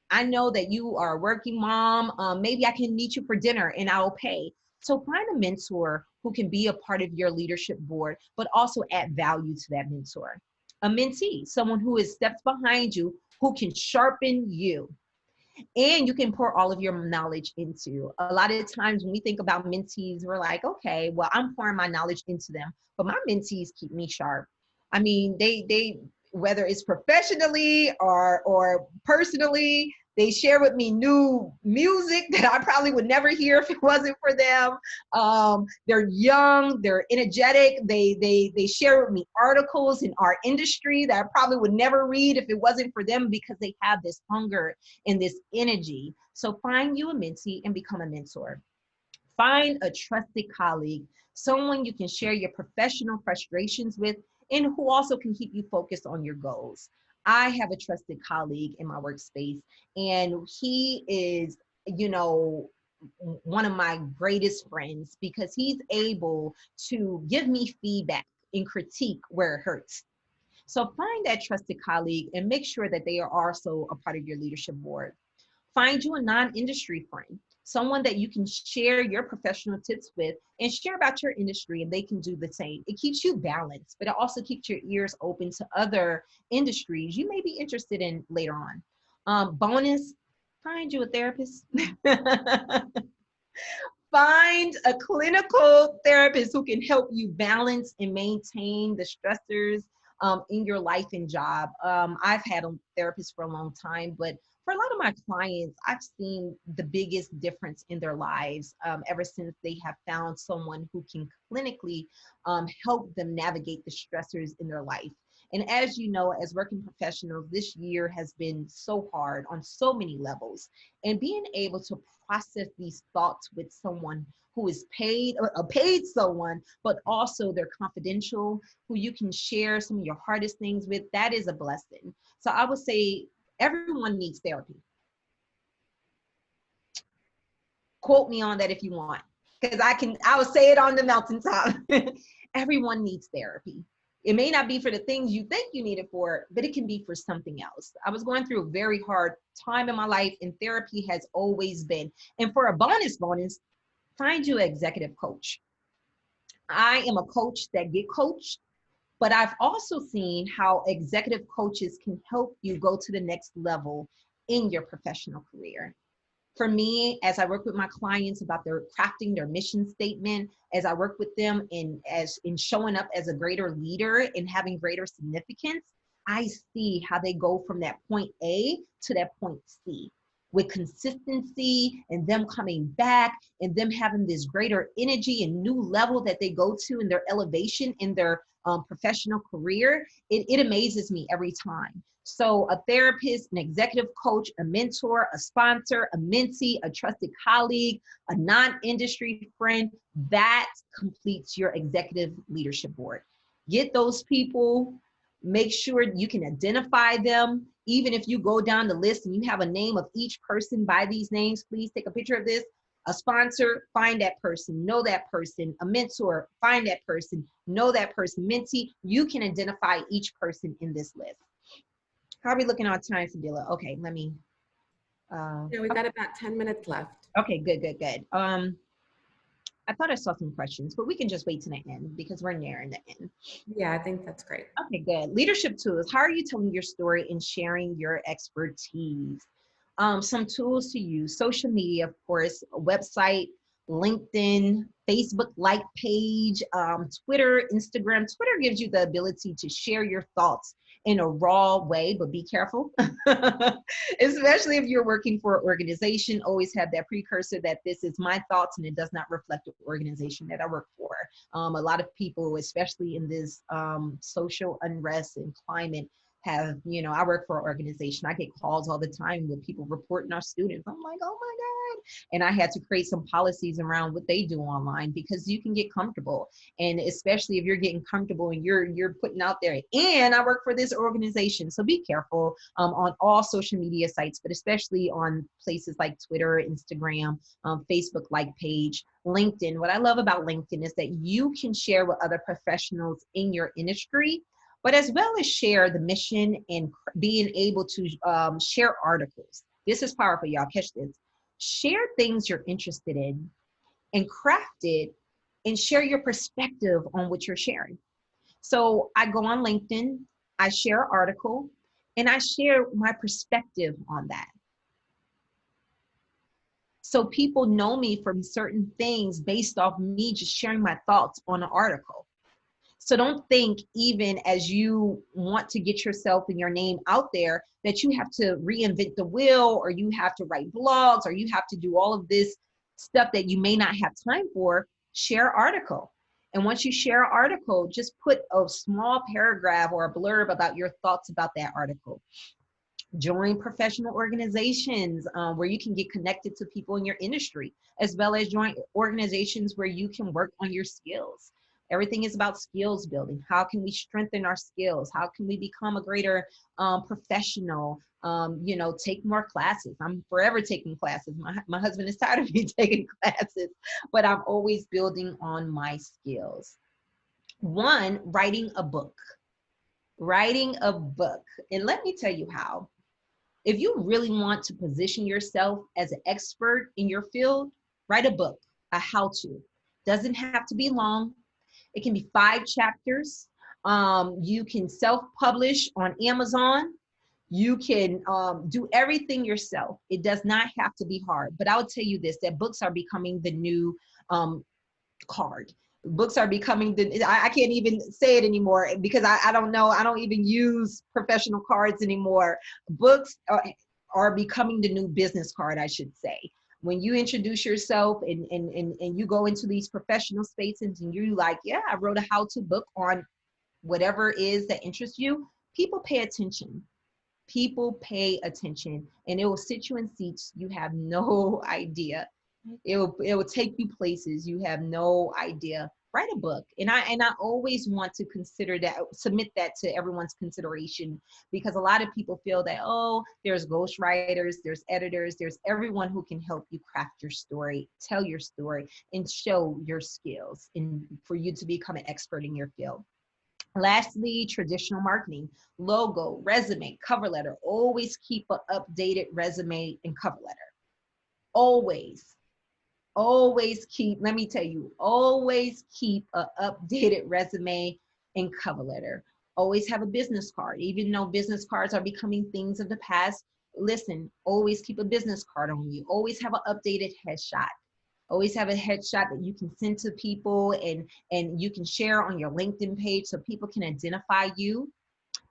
I know that you are a working mom. Maybe I can meet you for dinner and I'll pay. So find a mentor who can be a part of your leadership board, but also add value to that mentor. A mentee, someone who is steps behind you, who can sharpen you, and you can pour all of your knowledge into. A lot of times when we think about mentees, we're like, okay, well, I'm pouring my knowledge into them, but my mentees keep me sharp. I mean, they whether it's professionally or personally, they share with me new music that I probably would never hear if it wasn't for them. They're young, they're energetic. They share with me articles in our industry that I probably would never read if it wasn't for them, because they have this hunger and this energy. So find you a mentee and become a mentor. Find a trusted colleague, someone you can share your professional frustrations with, and who also can keep you focused on your goals. I have a trusted colleague in my workspace, and he is, one of my greatest friends, because he's able to give me feedback and critique where it hurts. So find that trusted colleague and make sure that they are also a part of your leadership board. Find you a non-industry friend, someone that you can share your professional tips with and share about your industry, and they can do the same. It keeps you balanced, but it also keeps your ears open to other industries you may be interested in later on. Bonus, find you a therapist. Find a clinical therapist who can help you balance and maintain the stressors in your life and job. I've had a therapist for a long time, but for a lot of my clients, I've seen the biggest difference in their lives ever since they have found someone who can clinically help them navigate the stressors in their life. And as you know, as working professionals, this year has been so hard on so many levels. And being able to process these thoughts with someone who is paid, or a paid someone, but also they're confidential, who you can share some of your hardest things with, that is a blessing. So I would say everyone needs therapy. Quote me on that if you want, because I will say it on the mountaintop. Everyone needs therapy. It may not be for the things you think you need it for, but it can be for something else. I was going through a very hard time in my life, and therapy has always been. And for a bonus, find you an executive coach. I am a coach that get coached, but I've also seen how executive coaches can help you go to the next level in your professional career. For me, as I work with my clients about their crafting their mission statement, as I work with them in showing up as a greater leader and having greater significance, I see how they go from that point A to that point C with consistency, and them coming back and them having this greater energy and new level that they go to in their elevation in their professional career. It amazes me every time. So a therapist, an executive coach, a mentor, a sponsor, a mentee, a trusted colleague, a non-industry friend, that completes your executive leadership board. Get those people, make sure you can identify them. Even if you go down the list and you have a name of each person by these names, please take a picture of this. A sponsor, find that person, know that person. A mentor, find that person, know that person. Mentee, you can identify each person in this list. How are we looking on time, Sabila? Okay, let me. Yeah, we've got about 10 minutes left. Okay, good. I thought I saw some questions, but we can just wait to the end because we're nearing the end. Yeah, I think that's great. Okay, good. Leadership tools. How are you telling your story and sharing your expertise? Some tools to use: social media, of course, a website, LinkedIn, Facebook like page, Twitter, Instagram. Twitter gives you the ability to share your thoughts in a raw way, but be careful, especially if you're working for an organization. Always have that precursor that this is my thoughts and it does not reflect the organization that I work for. A lot of people, especially in this social unrest and climate, have, you know, I work for an organization. I get calls all the time with people reporting our students. I'm like, oh my God. And I had to create some policies around what they do online, because you can get comfortable. And especially if you're getting comfortable and you're putting out there, and I work for this organization. So be careful on all social media sites, but especially on places like Twitter, Instagram, Facebook like page, LinkedIn. What I love about LinkedIn is that you can share with other professionals in your industry, but as well as share the mission and being able to share articles. This is powerful, y'all. Catch this. Share things you're interested in and craft it and share your perspective on what you're sharing. So I go on LinkedIn, I share an article, and I share my perspective on that. So people know me from certain things based off me just sharing my thoughts on an article. So don't think, even as you want to get yourself and your name out there, that you have to reinvent the wheel, or you have to write blogs, or you have to do all of this stuff that you may not have time for. Share an article. And once you share an article, just put a small paragraph or a blurb about your thoughts about that article. Join professional organizations where you can get connected to people in your industry, as well as join organizations where you can work on your skills. Everything is about skills building. How can we strengthen our skills? How can we become a greater professional? You know, take more classes. I'm forever taking classes. My husband is tired of me taking classes, but I'm always building on my skills. One, writing a book. Writing a book. And let me tell you how. If you really want to position yourself as an expert in your field, write a book, a how-to. Doesn't have to be long. It can be 5 chapters. You can self-publish on Amazon. You can do everything yourself. It does not have to be hard. But I'll tell you this, that books are becoming the new card. Books are becoming I can't even say it anymore because I don't know. I don't even use professional cards anymore. Books are becoming the new business card, I should say. When you introduce yourself and you go into these professional spaces and you're like, yeah, I wrote a how-to book on whatever it is that interests you, people pay attention. People pay attention, and it will sit you in seats you have no idea. It will take you places you have no idea. Write a book. And I always want to consider that, submit that to everyone's consideration, because a lot of people feel that, oh, there's ghostwriters, there's editors, there's everyone who can help you craft your story, tell your story, and show your skills, and for you to become an expert in your field. Lastly, traditional marketing, logo, resume, cover letter. Always keep an updated resume and cover letter. Always keep, let me tell you, always keep an updated resume and cover letter. Always have a business card. Even though business cards are becoming things of the past, listen, always keep a business card on you. Always have an updated headshot. Always have a headshot that you can send to people and you can share on your LinkedIn page so people can identify you.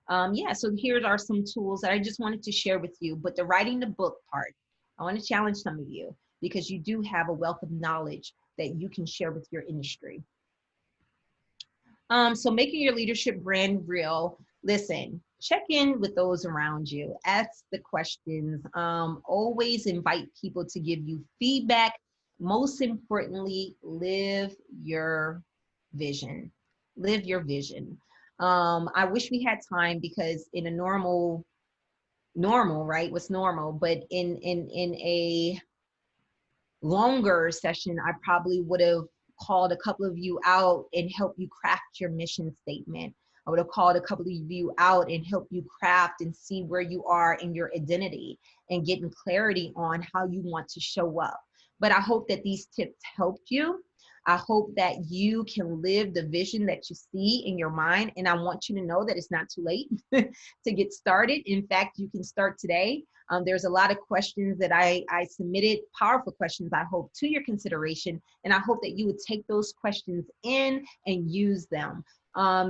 Yeah, so here are some tools that I just wanted to share with you. But the writing the book part, I want to challenge some of you, because you do have a wealth of knowledge that you can share with your industry. So making your leadership brand real, listen, check in with those around you, ask the questions, always invite people to give you feedback. Most importantly, live your vision. Live your vision. I wish we had time, because in a normal, right? What's normal? But in a longer session, I probably would have called a couple of you out and helped you craft your mission statement. I would have called a couple of you out and helped you craft and see where you are in your identity and getting clarity on how you want to show up. But I hope that these tips helped you. I hope that you can live the vision that you see in your mind. And I want you to know that it's not too late to get started. In fact, you can start today. There's a lot of questions that I submitted, powerful questions, I hope, to your consideration. And I hope that you would take those questions in and use them.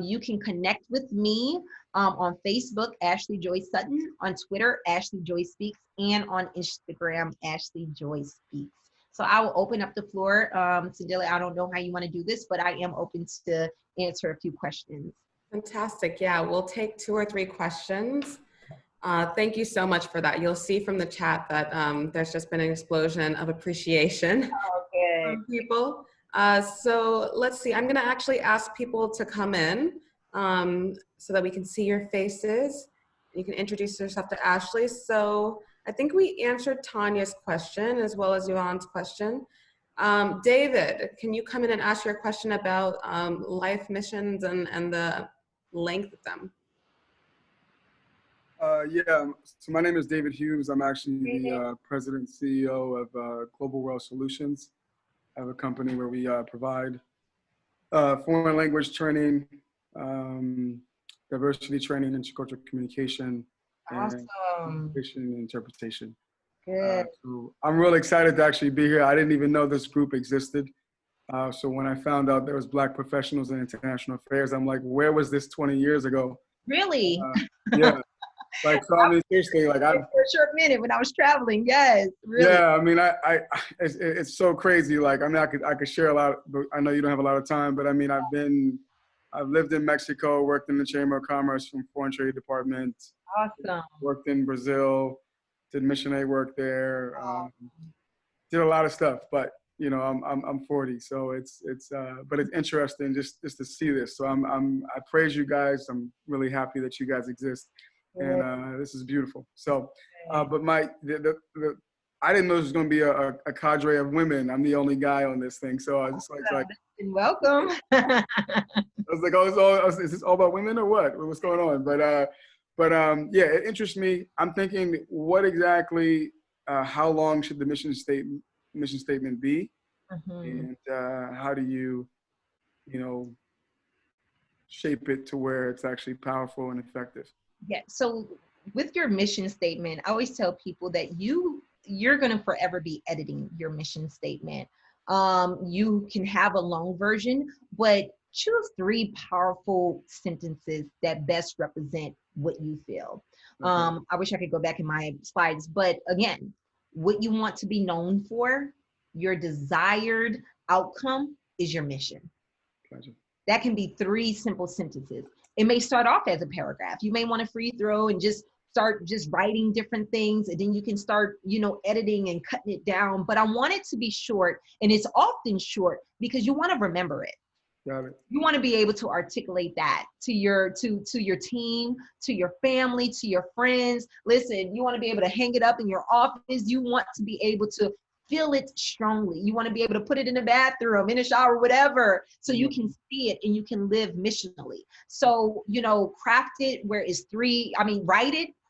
You can connect with me on Facebook, Ashley Joy Sutton, on Twitter, Ashley Joy Speaks, and on Instagram, Ashley Joy Speaks. So I will open up the floor. Cedilla, I don't know how you want to do this, but I am open to answer a few questions. Fantastic. Yeah, we'll take 2 or 3 questions. Thank you so much for that. You'll see from the chat that there's just been an explosion of appreciation from people. So let's see, I'm gonna actually ask people to come in so that we can see your faces. You can introduce yourself to Ashley. So I think we answered Tanya's question as well as Yvonne's question. David, can you come in and ask your question about life missions and the length of them? Yeah, so my name is David Hughes. I'm actually the president and CEO of Global World Solutions. I have a company where we provide foreign language training, diversity training, intercultural communication, and communication and interpretation. Good. So I'm really excited to actually be here. I didn't even know this group existed. So when I found out there was Black professionals in international affairs, I'm like, where was this 20 years ago? Really? Yeah. Like, so I mean, seriously, like for a short minute when I was traveling, yes, really. Yeah, I mean, it's so crazy. Like, I mean, I could share a lot, but I know you don't have a lot of time. But I mean, I've lived in Mexico, worked in the Chamber of Commerce from Foreign Trade Department. Awesome. Worked in Brazil, did missionary work there. Did a lot of stuff, but you know, I'm 40, so but it's interesting just to see this. So I praise you guys. I'm really happy that you guys exist. And this is beautiful. So, but I didn't know there was going to be a cadre of women. I'm the only guy on this thing. So I was just like welcome. I was like, oh, is this all about women or what? What's going on? But yeah, it interests me. I'm thinking, what exactly, how long should the mission statement be? And how do you shape it to where it's actually powerful and effective? Yeah, so with your mission statement, I always tell people that you're going to forever be editing your mission statement. You can have a long version, but choose 3 powerful sentences that best represent what you feel. I wish I could go back in my slides, but again, what you want to be known for, your desired outcome is your mission. Gotcha. That can be 3 simple sentences. It may start off as a paragraph. You may want to free throw and just start writing different things, and then you can start, editing and cutting it down. But I want it to be short, and it's often short because you want to remember it. Got it. You want to be able to articulate that to your team, to your family, to your friends. Listen, you want to be able to hang it up in your office. You want to be able to feel it strongly. You want to be able to put it in the bathroom, in a shower, whatever, so you can see it and you can live missionally. So, craft it where it's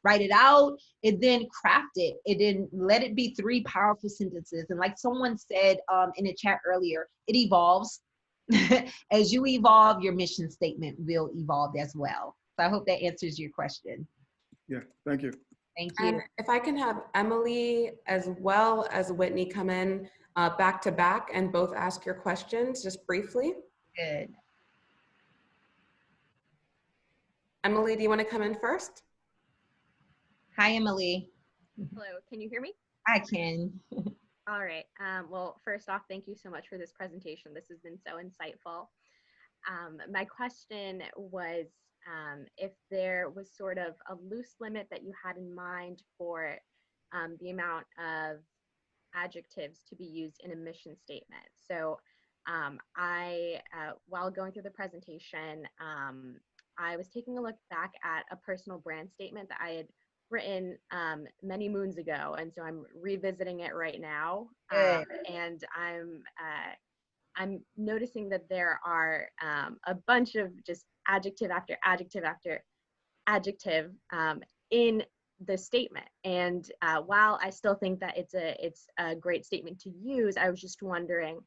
write it out, and then craft it, and then let it be 3 powerful sentences. And like someone said in the chat earlier, it evolves. As you evolve, your mission statement will evolve as well. So I hope that answers your question. Yeah, thank you. Thank you. And if I can have Emily as well as Whitney come in back to back and both ask your questions just briefly. Good. Emily, do you want to come in first? Hi, Emily. Hello, can you hear me? I can. All right. Well, first off, thank you so much for this presentation. This has been so insightful. My question was if there was sort of a loose limit that you had in mind for the amount of adjectives to be used in a mission statement. So while going through the presentation, I was taking a look back at a personal brand statement that I had written many moons ago, and so I'm revisiting it right now. And I'm noticing that there are a bunch of just adjective after adjective after adjective in the statement. And while I still think that it's a great statement to use, I was just wondering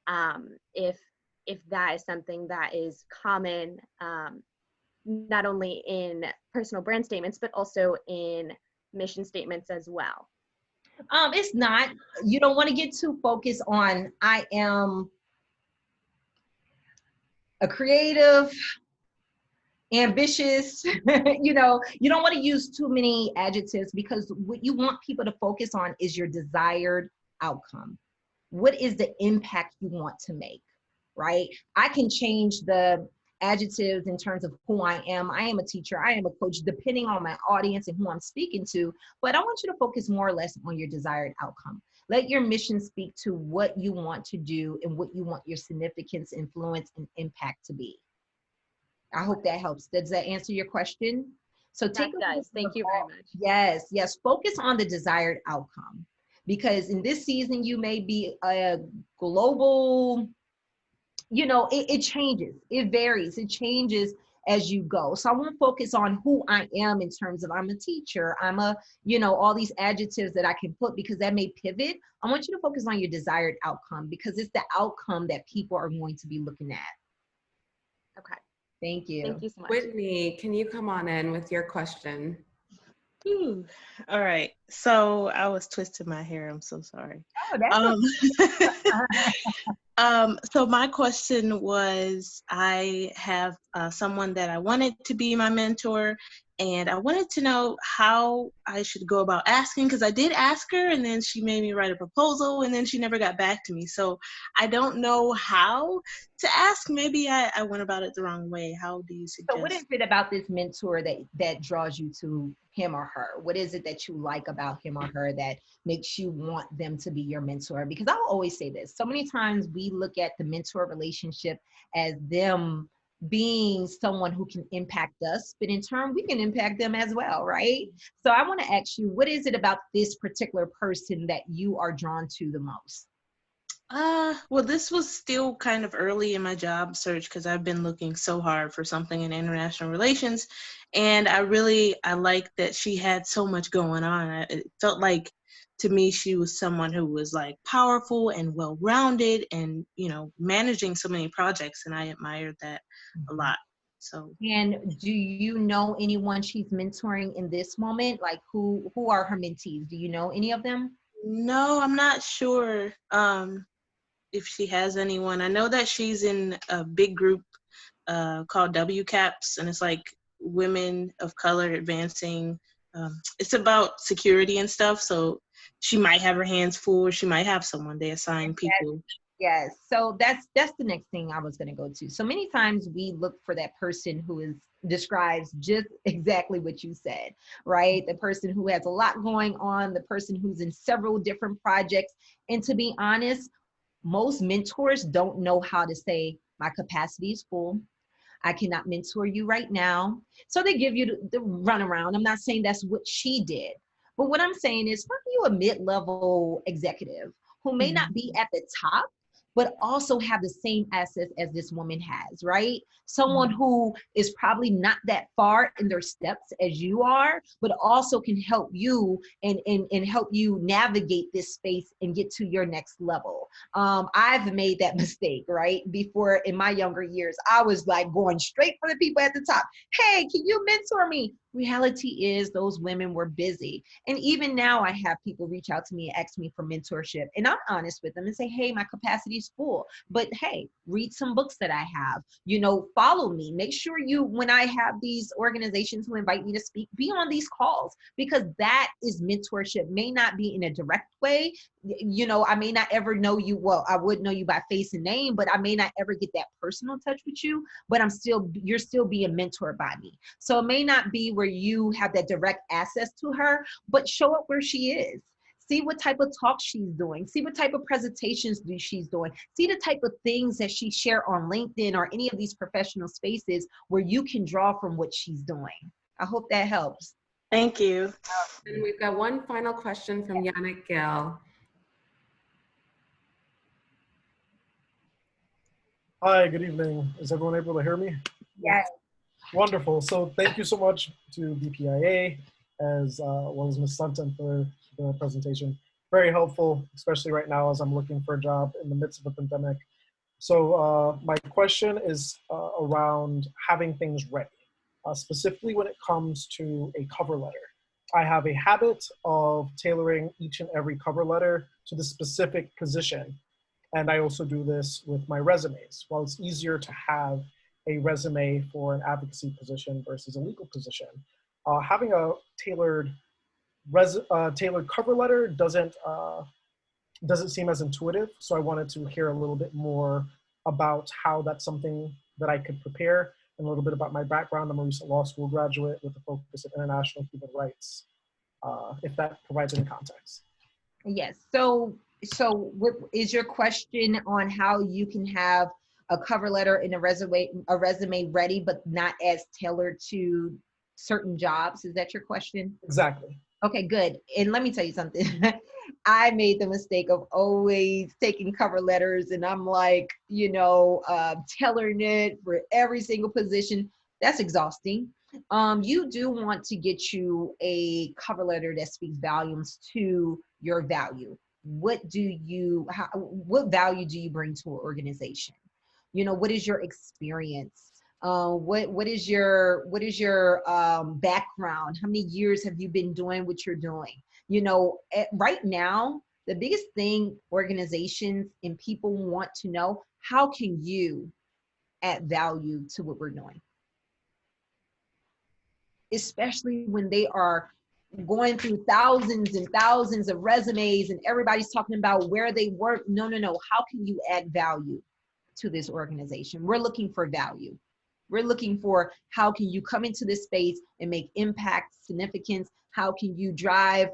if that is something that is common, not only in personal brand statements, but also in mission statements as well. It's not. You don't want to get too focused on, I am a creative, ambitious, you know, you don't want to use too many adjectives, because what you want people to focus on is your desired outcome. What is the impact you want to make, right? I can change the adjectives in terms of who I am. I am a teacher, I am a coach, depending on my audience and who I'm speaking to, but I want you to focus more or less on your desired outcome. Let your mission speak to what you want to do and what you want your significance, influence, and impact to be. I hope that helps. Does that answer your question? So take That does. Thank you very much. Yes, yes. Focus on the desired outcome, because in this season, you may be a global, you know, it changes, it varies, it changes as you go. So I want to focus on who I am in terms of, I'm a teacher, I'm a, you know, all these adjectives that I can put, because that may pivot. I want you to focus on your desired outcome, because it's the outcome that people are going to be looking at. Okay. Thank you. Thank you so much. Whitney, can you come on in with your question? Ooh. All right. So I was twisting my hair. I'm so sorry. Oh, that's So my question was, I have someone that I wanted to be my mentor, and I wanted to know how I should go about asking, because I did ask her, and then she made me write a proposal, and then she never got back to me. So I don't know how to ask. Maybe I went about it the wrong way. How do you suggest? So what is it about this mentor that draws you to him or her? What is it that you like about him or her that makes you want them to be your mentor? Because I'll always say this, so many times we look at the mentor relationship as them being someone who can impact us, but in turn we can impact them as well, right? So I want to ask you, what is it about this particular person that you are drawn to the most? Well, this was still kind of early in my job search, because I've been looking so hard for something in international relations, and I like that she had so much going on. It felt like, to me, she was someone who was like powerful and well-rounded, and, you know, managing so many projects, and I admired that a lot. So. And do you know anyone she's mentoring in this moment? Like who are her mentees? Do you know any of them? No, I'm not sure if she has anyone. I know that she's in a big group called WCAPS, and it's like women of color advancing. It's about security and stuff, so she might have her hands full, or she might have someone they assign people. Yes, so that's the next thing I was going to go to. So many times we look for that person who describes just exactly what you said, right? The person who has a lot going on, the person who's in several different projects. And to be honest, most mentors don't know how to say, my capacity is full, I cannot mentor you right now. So they give you the runaround. I'm not saying that's what she did, but what I'm saying is, find you a mid-level executive who may not be at the top, but also have the same assets as this woman has, right? Someone who is probably not that far in their steps as you are, but also can help you and help you navigate this space and get to your next level. I've made that mistake, right? Before, in my younger years, I was like going straight for the people at the top. Hey, can you mentor me? Reality is those women were busy. And even now I have people reach out to me and ask me for mentorship. And I'm honest with them and say, hey, my capacity is full, but hey, read some books that I have, you know, follow me. Make sure you, when I have these organizations who invite me to speak, be on these calls, because that is mentorship. May not be in a direct way. You know, I may not ever know you. Well, I would know you by face and name, but I may not ever get that personal touch with you, but you're still being mentored by me. So it may not be where you have that direct access to her, but show up where she is. See what type of talk she's doing. See what type of presentations she's doing. See the type of things that she share on LinkedIn or any of these professional spaces where you can draw from what she's doing. I hope that helps. Thank you. And we've got one final question from Yannick Gill. Hi, good evening. Is everyone able to hear me? Yes. Wonderful. So thank you so much to BPIA as well as Ms. Sutton for the presentation. Very helpful, especially right now as I'm looking for a job in the midst of a pandemic. So my question is around having things ready, specifically when it comes to a cover letter. I have a habit of tailoring each and every cover letter to the specific position. And I also do this with my resumes. While it's easier to have a resume for an advocacy position versus a legal position, having a tailored cover letter doesn't seem as intuitive. So I wanted to hear a little bit more about how that's something that I could prepare, and a little bit about my background. I'm a recent law school graduate with a focus in international human rights, if that provides any context. Yes. So what is your question on how you can have a cover letter and a resume ready, but not as tailored to certain jobs? Is that your question? Exactly. Okay, good. And let me tell you something. I made the mistake of always taking cover letters, and I'm like, tailoring it for every single position. That's exhausting. You do want to get you a cover letter that speaks volumes to your value. What value do you bring to an organization? What is your experience? What is your background? How many years have you been doing what you're doing? Right now, the biggest thing organizations and people want to know, how can you add value to what we're doing? Especially when they are going through thousands and thousands of resumes and everybody's talking about where they work. No. How can you add value to this organization? We're looking for value. We're looking for how can you come into this space and make impact, significance? How can you drive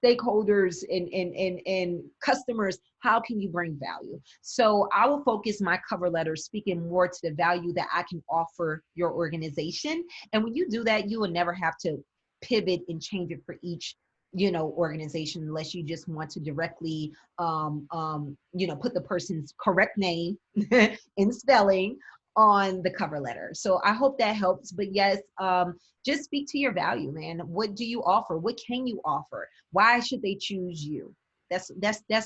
stakeholders and customers? How can you bring value? So I will focus my cover letter speaking more to the value that I can offer your organization. And when you do that, you will never have to pivot and change it for each organization, unless you just want to directly put the person's correct name and spelling on the cover letter. So I hope that helps. But yes, just speak to your value, man. What do you offer? What can you offer? Why should they choose you? That's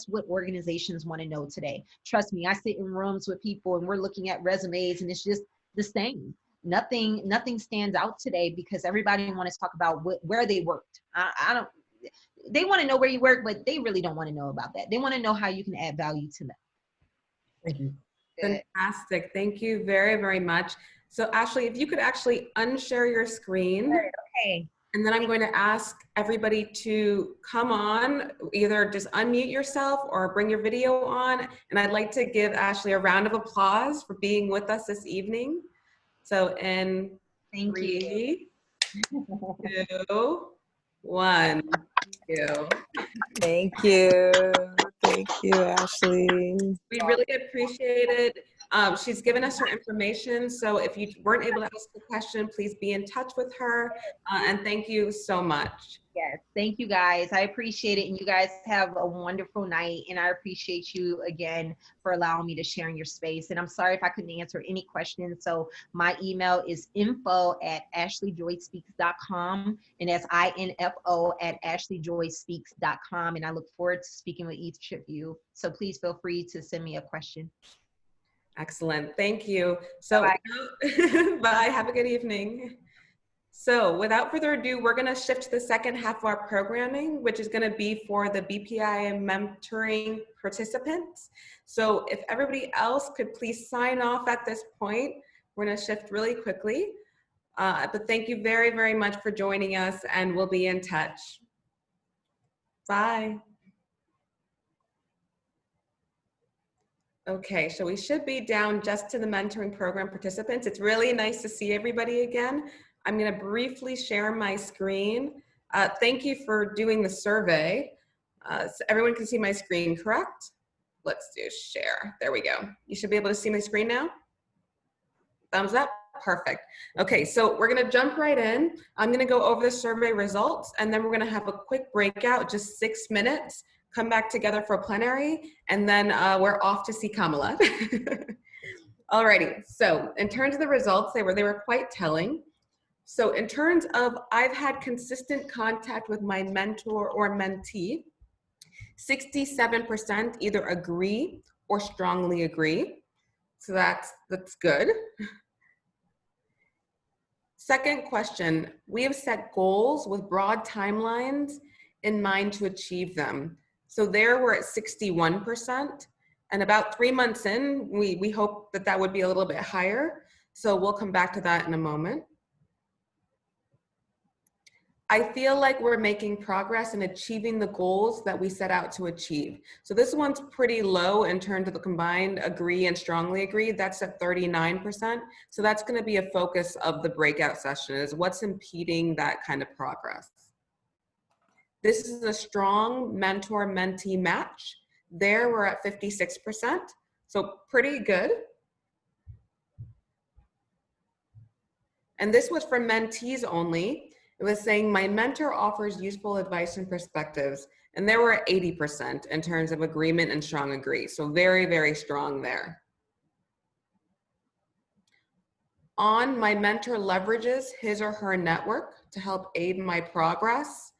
what organizations want to know today. Trust me, I sit in rooms with people and we're looking at resumes and it's just the same. Nothing stands out today because everybody wants to talk about where they worked. They want to know where you work, but they really don't want to know about that. They want to know how you can add value to them. Thank you. Fantastic. Thank you very, very much. So Ashley, if you could actually unshare your screen. Okay. And then I'm going to ask everybody to come on, either just unmute yourself or bring your video on. And I'd like to give Ashley a round of applause for being with us this evening. So in Thank 3, 2, 1. Thank you. Thank you, Ashley. We really appreciate it. She's given us her information. So if you weren't able to ask a question, please be in touch with her. And thank you so much. Yes, thank you guys. I appreciate it. And you guys have a wonderful night. And I appreciate you again for allowing me to share in your space. And I'm sorry if I couldn't answer any questions. So my email is info@ashleyjoyspeaks.com. And that's info@ashleyjoyspeaks.com. And I look forward to speaking with each of you. So please feel free to send me a question. Excellent. Thank you. So Bye. Bye. Have a good evening. So without further ado, we're going to shift to the second half of our programming, which is going to be for the BPIA mentoring participants. So if everybody else could please sign off at this point, we're going to shift really quickly. But thank you very, very much for joining us, and we'll be in touch. Bye. Okay, so we should be down just to the mentoring program participants. It's really nice to see everybody again. I'm going to briefly share my screen. Thank you for doing the survey. So everyone can see my screen, correct? Let's do share. There we go. You should be able to see my screen now. Thumbs up. Perfect. Okay, so we're going to jump right in. I'm going to go over the survey results, and then we're going to have a quick breakout, just 6 minutes, come back together for a plenary, and then we're off to see Kamala. Alrighty, so in terms of the results, they were quite telling. So in terms of I've had consistent contact with my mentor or mentee, 67% either agree or strongly agree. So that's good. Second question, we have set goals with broad timelines in mind to achieve them. So there we're at 61%, and about 3 months in, we hope that that would be a little bit higher. So we'll come back to that in a moment. I feel like we're making progress in achieving the goals that we set out to achieve. So this one's pretty low in terms of the combined agree and strongly agree. That's at 39%. So that's going to be a focus of the breakout session, is what's impeding that kind of progress. This is a strong mentor-mentee match. There we're at 56%. So pretty good. And this was for mentees only. It was saying, my mentor offers useful advice and perspectives. And there were 80% in terms of agreement and strong agree. So very, very strong there. On, my mentor leverages his or her network to help aid my progress.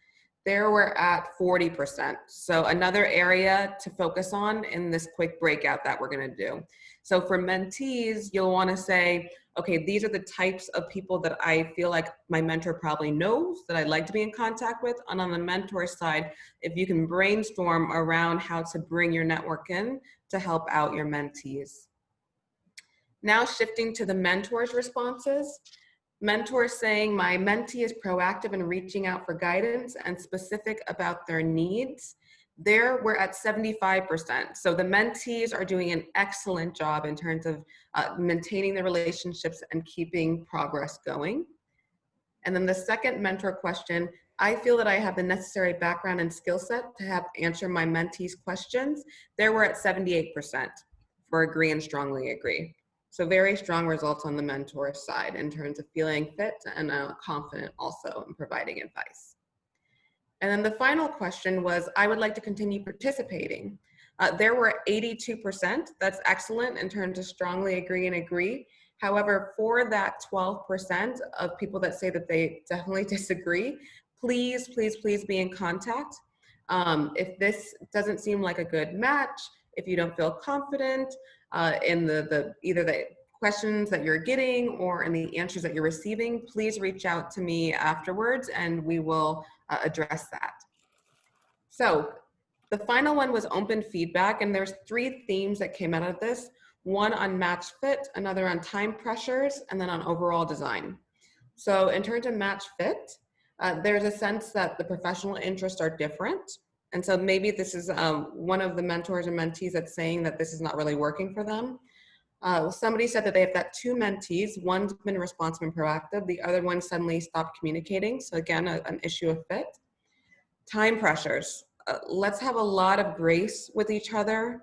There we're at 40%. So another area to focus on in this quick breakout that we're gonna do. So for mentees, you'll wanna say, okay, these are the types of people that I feel like my mentor probably knows that I'd like to be in contact with. And on the mentor side, if you can brainstorm around how to bring your network in to help out your mentees. Now shifting to the mentor's responses. Mentors saying, my mentee is proactive in reaching out for guidance and specific about their needs. There we're at 75%. So the mentees are doing an excellent job in terms of maintaining the relationships and keeping progress going. And then the second mentor question, I feel that I have the necessary background and skill set to answer my mentees' questions. There we're at 78% for agree and strongly agree. So very strong results on the mentor side in terms of feeling fit and confident also in providing advice. And then the final question was, I would like to continue participating. There were 82%. That's excellent in terms of strongly agree and agree. However, for that 12% of people that say that they definitely disagree, please, please, please be in contact. If this doesn't seem like a good match, if you don't feel confident in either the questions that you're getting or in the answers that you're receiving, please reach out to me afterwards and we will address that. So the final one was open feedback, and there's 3 themes that came out of this. One on match fit, another on time pressures, and then on overall design. So in terms of match fit, there's a sense that the professional interests are different. And so maybe this is one of the mentors or mentees that's saying that this is not really working for them. Somebody said that they've got 2 mentees. One's been responsive and proactive. The other one suddenly stopped communicating. So again, an issue of fit. Time pressures. Let's have a lot of grace with each other.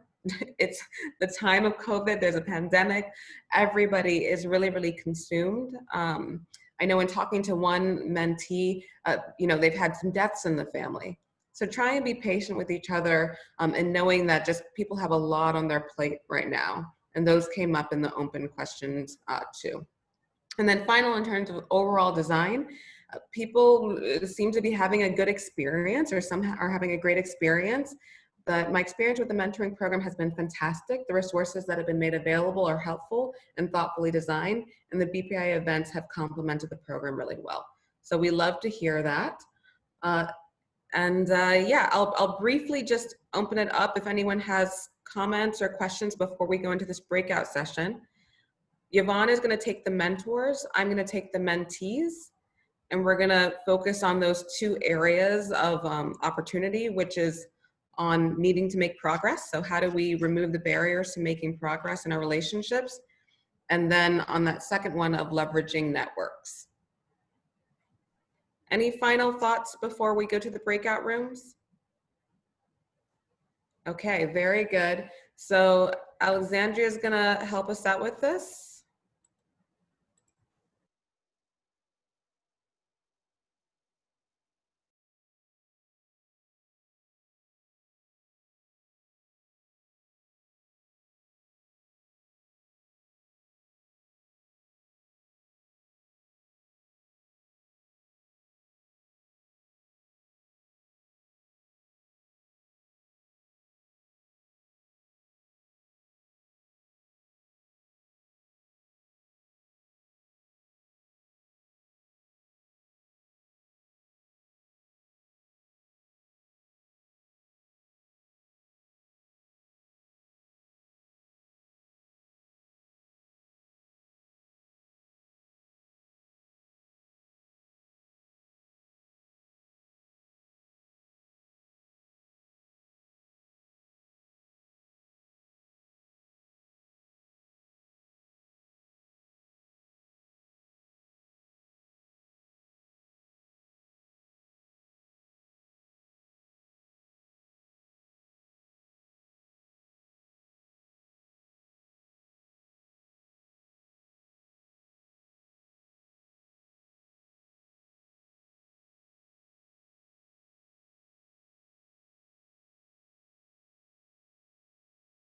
It's the time of COVID. There's a pandemic. Everybody is really, really consumed. I know in talking to one mentee, they've had some deaths in the family. So try and be patient with each other and knowing that just people have a lot on their plate right now. And those came up in the open questions too. And then final, in terms of overall design, people seem to be having a good experience, or some are having a great experience. My experience with the mentoring program has been fantastic. The resources that have been made available are helpful and thoughtfully designed, and the BPI events have complemented the program really well. So we love to hear that. Yeah, I'll briefly just open it up if anyone has comments or questions before we go into this breakout session. Yvonne is going to take the mentors. I'm going to take the mentees. And we're going to focus on those 2 areas of opportunity, which is on needing to make progress. So how do we remove the barriers to making progress in our relationships? And then on that second one of leveraging networks. Any final thoughts before we go to the breakout rooms? Okay, very good. So Alexandria is going to help us out with this.